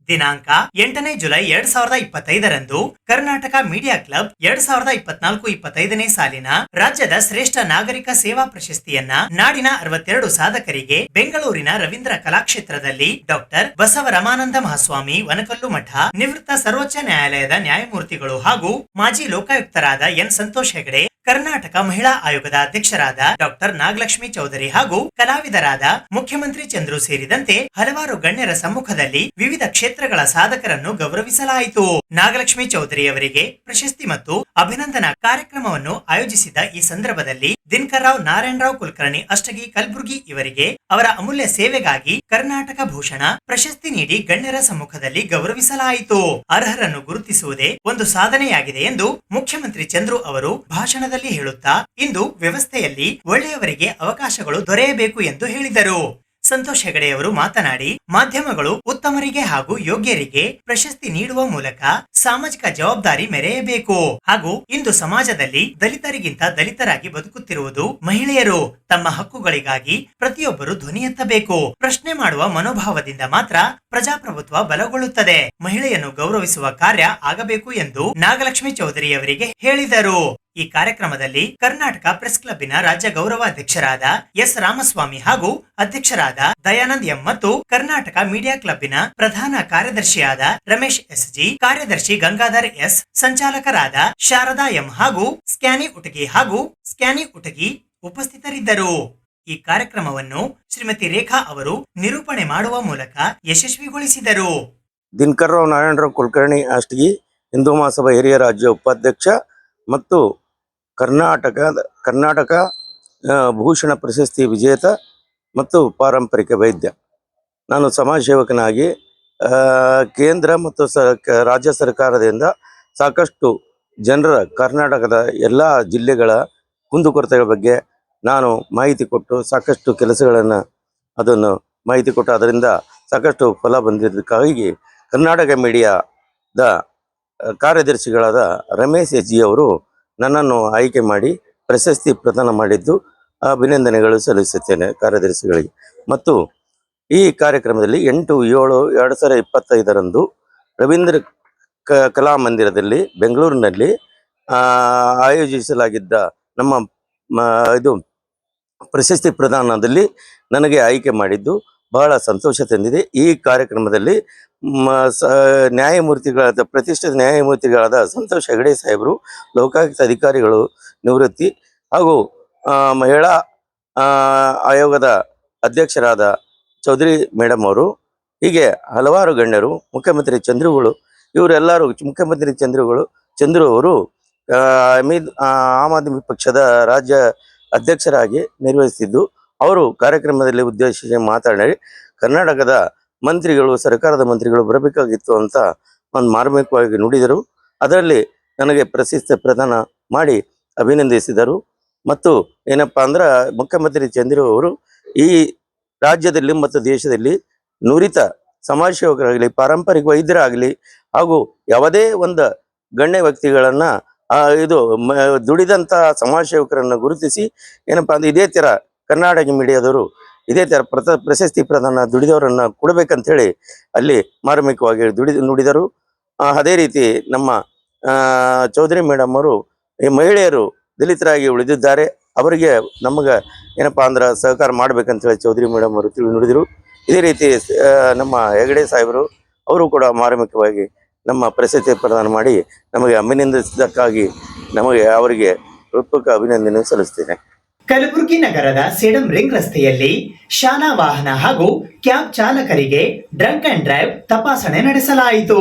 ದಿನಾಂಕ 8ನೇ ಜುಲೈ 2025ರಂದು ಕರ್ನಾಟಕ ಮೀಡಿಯಾ ಕ್ಲಬ್ 2024-25ನೇ ಸಾಲಿನ ರಾಜ್ಯದ ಶ್ರೇಷ್ಠ ನಾಗರಿಕ ಸೇವಾ ಪ್ರಶಸ್ತಿಯನ್ನ ನಾಡಿನ 62 ಸಾಧಕರಿಗೆ ಬೆಂಗಳೂರಿನ ರವೀಂದ್ರ ಕಲಾಕ್ಷೇತ್ರದಲ್ಲಿ ಡಾಕ್ಟರ್ ಬಸವರಮಾನಂದ ಮಹಾಸ್ವಾಮಿ ವನಕಲ್ಲು ಮಠ, ನಿವೃತ್ತ ಸರ್ವೋಚ್ಚ ನ್ಯಾಯಾಲಯದ ನ್ಯಾಯಮೂರ್ತಿಗಳು ಹಾಗೂ ಮಾಜಿ ಲೋಕಾಯುಕ್ತರಾದ ಎನ್ ಸಂತೋಷ್ ಹೆಗಡೆ, ಕರ್ನಾಟಕ ಮಹಿಳಾ ಆಯೋಗದ ಅಧ್ಯಕ್ಷರಾದ ಡಾಕ್ಟರ್ ನಾಗಲಕ್ಷ್ಮಿ ಚೌಧರಿ ಹಾಗೂ ಕಲಾವಿದರಾದ ಮುಖ್ಯಮಂತ್ರಿ ಚಂದ್ರು ಸೇರಿದಂತೆ ಹಲವಾರು ಗಣ್ಯರ ಸಮ್ಮುಖದಲ್ಲಿ ವಿವಿಧ ಕ್ಷೇತ್ರಗಳ ಸಾಧಕರನ್ನು ಗೌರವಿಸಲಾಯಿತು. ನಾಗಲಕ್ಷ್ಮಿ ಚೌಧರಿ ಅವರಿಗೆ ಪ್ರಶಸ್ತಿ ಮತ್ತು ಅಭಿನಂದನಾ ಕಾರ್ಯಕ್ರಮವನ್ನು ಆಯೋಜಿಸಿದ ಈ ಸಂದರ್ಭದಲ್ಲಿ ದಿನಕರರಾವ್ ನಾರಾಯಣರಾವ್ ಕುಲಕರ್ಣಿ ಅಷ್ಟಗಿ ಕಲಬುರಗಿ ಇವರಿಗೆ ಅವರ ಅಮೂಲ್ಯ ಸೇವೆಗಾಗಿ ಕರ್ನಾಟಕ ಭೂಷಣ ಪ್ರಶಸ್ತಿ ನೀಡಿ ಗಣ್ಯರ ಸಮ್ಮುಖದಲ್ಲಿ ಗೌರವಿಸಲಾಯಿತು. ಅರ್ಹರನ್ನು ಗುರುತಿಸುವುದೇ ಒಂದು ಸಾಧನೆಯಾಗಿದೆ ಎಂದು ಮುಖ್ಯಮಂತ್ರಿ ಚಂದ್ರು ಅವರು ಭಾಷಣದಲ್ಲಿ ಹೇಳುತ್ತಾ, ಇಂದು ವ್ಯವಸ್ಥೆಯಲ್ಲಿ ಒಳ್ಳೆಯವರಿಗೆ ಅವಕಾಶಗಳು ದೊರೆಯಬೇಕು ಎಂದು ಹೇಳಿದರು. ಸಂತೋಷ್ ಹೆಗಡೆಯವರು ಮಾತನಾಡಿ, ಮಾಧ್ಯಮಗಳು ಉತ್ತಮರಿಗೆ ಹಾಗೂ ಯೋಗ್ಯರಿಗೆ ಪ್ರಶಸ್ತಿ ನೀಡುವ ಮೂಲಕ ಸಾಮಾಜಿಕ ಜವಾಬ್ದಾರಿ ಮೆರೆಯಬೇಕು ಹಾಗೂ ಇಂದು ಸಮಾಜದಲ್ಲಿ ದಲಿತರಿಗಿಂತ ದಲಿತರಾಗಿ ಬದುಕುತ್ತಿರುವುದು ಮಹಿಳೆಯರು. ತಮ್ಮ ಹಕ್ಕುಗಳಿಗಾಗಿ ಪ್ರತಿಯೊಬ್ಬರು ಧ್ವನಿ ಎತ್ತಬೇಕು. ಪ್ರಶ್ನೆ ಮಾಡುವ ಮನೋಭಾವದಿಂದ ಮಾತ್ರ ಪ್ರಜಾಪ್ರಭುತ್ವ ಬಲಗೊಳ್ಳುತ್ತದೆ. ಮಹಿಳೆಯನ್ನು ಗೌರವಿಸುವ ಕಾರ್ಯ ಆಗಬೇಕು ಎಂದು ನಾಗಲಕ್ಷ್ಮಿ ಚೌಧರಿ ಅವರಿಗೆ ಹೇಳಿದರು. ಈ ಕಾರ್ಯಕ್ರಮದಲ್ಲಿ ಕರ್ನಾಟಕ ಪ್ರೆಸ್ ಕ್ಲಬ್ಬಿನ ರಾಜ್ಯ ಗೌರವಾಧ್ಯಕ್ಷರಾದ ಎಸ್ ರಾಮಸ್ವಾಮಿ ಹಾಗೂ ಅಧ್ಯಕ್ಷರಾದ ದಯಾನಂದ್ ಎಂ ಮತ್ತು ಕರ್ನಾಟಕ ಮೀಡಿಯಾ ಕ್ಲಬ್ಬಿನ ಪ್ರಧಾನ ಕಾರ್ಯದರ್ಶಿಯಾದ ರಮೇಶ್ SG, ಕಾರ್ಯದರ್ಶಿ ಗಂಗಾಧರ್ S, ಸಂಚಾಲಕರಾದ ಶಾರದಾ ಎಂ ಹಾಗೂ ಸ್ಕ್ಯಾನಿ ಉಟಗಿ ಉಪಸ್ಥಿತರಿದ್ದರು. ಈ ಕಾರ್ಯಕ್ರಮವನ್ನು ಶ್ರೀಮತಿ ರೇಖಾ ಅವರು ನಿರೂಪಣೆ ಮಾಡುವ ಮೂಲಕ ಯಶಸ್ವಿಗೊಳಿಸಿದರು. ದಿನಕರರಾವ್ ನಾರಾಯಣರಾವ್ ಕುಲಕರ್ಣಿ ಅಷ್ಟಗಿ ಹಿಂದೂ ಮಹಾಸಭಾ ಹಿರಿಯ ರಾಜ್ಯ ಉಪಾಧ್ಯಕ್ಷ ಮತ್ತು ಕರ್ನಾಟಕ ಭೂಷಣ ಪ್ರಶಸ್ತಿ ವಿಜೇತ ಮತ್ತು ಪಾರಂಪರಿಕ ವೈದ್ಯ. ನಾನು ಸಮಾಜ ಸೇವಕನಾಗಿ ಕೇಂದ್ರ ಮತ್ತು ರಾಜ್ಯ ಸರ್ಕಾರದಿಂದ ಸಾಕಷ್ಟು ಜನರ ಕರ್ನಾಟಕದ ಎಲ್ಲ ಜಿಲ್ಲೆಗಳ ಕುಂದುಕೊರತೆಗಳ ಬಗ್ಗೆ ನಾನು ಮಾಹಿತಿ ಕೊಟ್ಟು ಸಾಕಷ್ಟು ಕೆಲಸಗಳನ್ನು ಅದನ್ನು ಮಾಹಿತಿ ಕೊಟ್ಟು ಅದರಿಂದ ಸಾಕಷ್ಟು ಫಲ ಬಂದಿದ್ದಕ್ಕಾಗಿ ಕರ್ನಾಟಕ ಮೀಡಿಯಾದ ಕಾರ್ಯದರ್ಶಿಗಳಾದ ರಮೇಶ್ ಎಚ್ ಜಿ ಅವರು ನನ್ನನ್ನು ಆಯ್ಕೆ ಮಾಡಿ ಪ್ರಶಸ್ತಿ ಪ್ರದಾನ ಮಾಡಿದ್ದು ಅಭಿನಂದನೆಗಳು ಸಲ್ಲಿಸುತ್ತೇನೆ ಕಾರ್ಯದರ್ಶಿಗಳಿಗೆ. ಮತ್ತು ಈ ಕಾರ್ಯಕ್ರಮದಲ್ಲಿ 8/7/2025 ರವೀಂದ್ರ ಕಲಾಮಂದಿರದಲ್ಲಿ ಬೆಂಗಳೂರಿನಲ್ಲಿ ಆಯೋಜಿಸಲಾಗಿದ್ದ ನಮ್ಮ ಇದು ಪ್ರಶಸ್ತಿ ಪ್ರದಾನದಲ್ಲಿ ನನಗೆ ಆಯ್ಕೆ ಮಾಡಿದ್ದು ಬಹಳ ಸಂತೋಷ ತಂದಿದೆ. ಈ ಕಾರ್ಯಕ್ರಮದಲ್ಲಿ ನ್ಯಾಯಮೂರ್ತಿಗಳಾದ ಪ್ರತಿಷ್ಠಿತ ನ್ಯಾಯಮೂರ್ತಿಗಳಾದ ಸಂತೋಷ್ ಹೆಗಡೆ ಸಾಹೇಬರು, ಲೋಕಾಯುಕ್ತ ಅಧಿಕಾರಿಗಳು ನಿವೃತ್ತಿ ಹಾಗೂ ಮಹಿಳಾ ಆಯೋಗದ ಅಧ್ಯಕ್ಷರಾದ ಚೌಧರಿ ಮೇಡಮ್ ಅವರು, ಹೀಗೆ ಹಲವಾರು ಗಣ್ಯರು, ಮುಖ್ಯಮಂತ್ರಿ ಚಂದ್ರುಗಳು, ಇವರೆಲ್ಲರೂ ಮುಖ್ಯಮಂತ್ರಿ ಚಂದ್ರು ಅವರು ಆಮ್ ಆದ್ಮಿ ಪಕ್ಷದ ರಾಜ್ಯ ಅಧ್ಯಕ್ಷರಾಗಿ ನಿರ್ವಹಿಸಿದ್ದು, ಅವರು ಕಾರ್ಯಕ್ರಮದಲ್ಲಿ ಉದ್ದೇಶಿಸಿ ಮಾತನಾಡಿ ಕರ್ನಾಟಕದ ಮಂತ್ರಿಗಳು, ಸರ್ಕಾರದ ಮಂತ್ರಿಗಳು ಬರಬೇಕಾಗಿತ್ತು ಅಂತ ಒಂದು ಮಾರ್ಮಿಕವಾಗಿ ನುಡಿದರು. ಅದರಲ್ಲಿ ನನಗೆ ಪ್ರಶಸ್ತಿ ಪ್ರದಾನ ಮಾಡಿ ಅಭಿನಂದಿಸಿದರು. ಮತ್ತು ಏನಪ್ಪ ಅಂದ್ರೆ ಮುಖ್ಯಮಂತ್ರಿ ಚಂದ್ರು ಅವರು ಈ ರಾಜ್ಯದಲ್ಲಿ ಮತ್ತು ದೇಶದಲ್ಲಿ ನುರಿತ ಸಮಾಜ ಸೇವಕರಾಗಲಿ, ಪಾರಂಪರಿಕ ವೈದ್ಯರಾಗಲಿ ಹಾಗೂ ಯಾವುದೇ ಒಂದು ಗಣ್ಯ ವ್ಯಕ್ತಿಗಳನ್ನು ದುಡಿದಂಥ ಸಮಾಜ ಸೇವಕರನ್ನು ಗುರುತಿಸಿ ಏನಪ್ಪ ಅಂದ್ರೆ ಇದೇ ಥರ ಕರ್ನಾಟಕ ಮೀಡಿಯಾದವರು ಇದೇ ಥರ ಪ್ರಶಸ್ತಿ ಪ್ರದಾನ ದುಡಿದವರನ್ನು ಕೊಡಬೇಕಂತೇಳಿ ಅಲ್ಲಿ ಮಾರ್ಮಿಕವಾಗಿ ನುಡಿದರು. ಅದೇ ರೀತಿ ನಮ್ಮ ಚೌಧರಿ ಮೇಡಮ್ ಅವರು ಈ ಮಹಿಳೆಯರು ದಲಿತರಾಗಿ ಉಳಿದಿದ್ದಾರೆ, ಅವರಿಗೆ ನಮಗೆ ಏನಪ್ಪ ಅಂದ್ರೆ ಸಹಕಾರ ಮಾಡ್ಬೇಕಂತೇಳಿ ಚೌಧರಿ ಮೇಡಮ್ ಅವರು ನುಡಿದರು. ಇದೇ ರೀತಿ ನಮ್ಮ ಹೆಗಡೆ ಸಾಹೇಬರು ಅವರು ಕೂಡ ಮಾರ್ಮಿಕವಾಗಿ ನಮ್ಮ ಪ್ರಶಸ್ತಿ ಪ್ರದಾನ ಮಾಡಿ ನಮಗೆ ಅಭಿನಂದಿಸಿದ್ದಕ್ಕಾಗಿ ಅವರಿಗೆ ಹೃತ್ಪೂರ್ವಕ ಅಭಿನಂದನೆ ಸಲ್ಲಿಸ್ತೇನೆ. ಕಲಬುರಗಿ ನಗರದ ಸೇಡಂ ರಿಂಗ್ ರಸ್ತೆಯಲ್ಲಿ ಶಾಲಾ ವಾಹನ ಹಾಗೂ ಕ್ಯಾಬ್ ಚಾಲಕರಿಗೆ ಡ್ರಂಕ್ ಅಂಡ್ ಡ್ರೈವ್ ತಪಾಸಣೆ ನಡೆಸಲಾಯಿತು.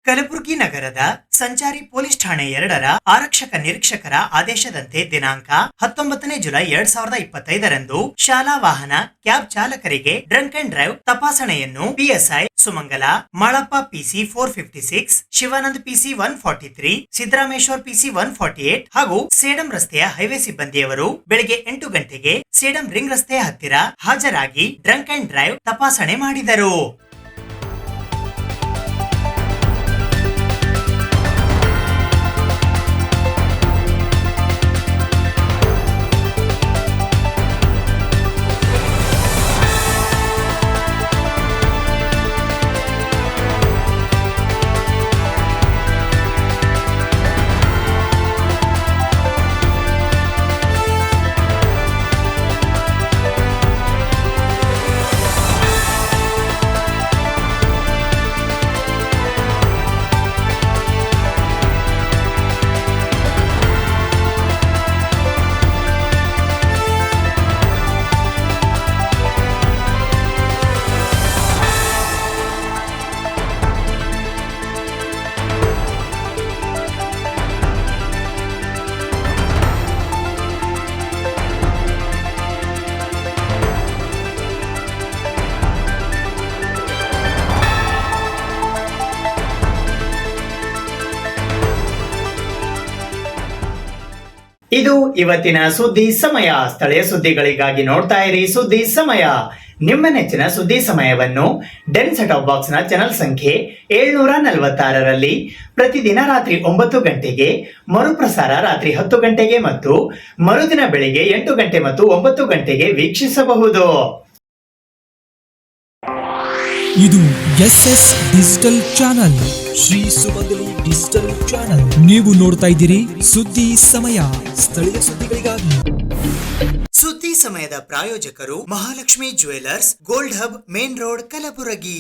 ಕಲಬುರಗಿ ನಗರದ ಸಂಚಾರಿ ಪೊಲೀಸ್ ಠಾಣೆ 2ರ ಆರಕ್ಷಕ ನಿರೀಕ್ಷಕರ ಆದೇಶದಂತೆ ದಿನಾಂಕ 19 ಜುಲೈ 2025 ಶಾಲಾ ವಾಹನ ಕ್ಯಾಬ್ ಚಾಲಕರಿಗೆ ಡ್ರಂಕ್ ಅಂಡ್ ಡ್ರೈವ್ ತಪಾಸಣೆಯನ್ನು PSI Sumangala, Malappa PC 456, Shivanand PC 143, Siddarameshwar PC 148 ಹಾಗೂ ಸೇಡಂ ರಸ್ತೆಯ ಹೈವೇ ಸಿಬ್ಬಂದಿಯವರು ಬೆಳಗ್ಗೆ 8 ಗಂಟೆಗೆ ಸೇಡಂ ರಿಂಗ್ ರಸ್ತೆಯ ಹತ್ತಿರ ಹಾಜರಾಗಿ ಡ್ರಂಕ್ ಅಂಡ್ ಡ್ರೈವ್ ತಪಾಸಣೆ ಮಾಡಿದರು. ಇದು ಇವತ್ತಿನ ಸುದ್ದಿ ಸಮಯ. ಸ್ಥಳೀಯ ಸುದ್ದಿಗಳಿಗಾಗಿ ನೋಡ್ತಾ ಇರಿ ಸುದ್ದಿ ಸಮಯ. ನಿಮ್ಮ ನೆಚ್ಚಿನ ಸುದ್ದಿ ಸಮಯವನ್ನು ಡೆನ್ ಸೆಟ್ ಆಫ್ ಬಾಕ್ಸ್ ನ ಚಾನೆಲ್ ಸಂಖ್ಯೆ 746ರಲ್ಲಿ ಪ್ರತಿದಿನ ರಾತ್ರಿ 9 ಗಂಟೆಗೆ, ಮರುಪ್ರಸಾರ ರಾತ್ರಿ 10 ಗಂಟೆಗೆ ಮತ್ತು ಮರುದಿನ ಬೆಳಿಗ್ಗೆ 8 ಗಂಟೆ ಮತ್ತು 9 ಗಂಟೆಗೆ ವೀಕ್ಷಿಸಬಹುದು. ಇದು SS ಡಿಜಿಟಲ್ ಚಾನಲ್, ಶ್ರೀ ಸುಮಂಗಲಿ ಡಿಜಿಟಲ್ ಚಾನಲ್. ನೀವು ನೋಡ್ತಾ ಇದ್ದೀರಿ ಸುದ್ದಿ ಸಮಯ, ಸ್ಥಳೀಯ ಸುದ್ದಿಗಳಿಗಾಗಿ. ಸುದ್ದಿ ಸಮಯದ ಪ್ರಾಯೋಜಕರು Mahalakshmi jewellers, gold hub, main road, Kalaburagi.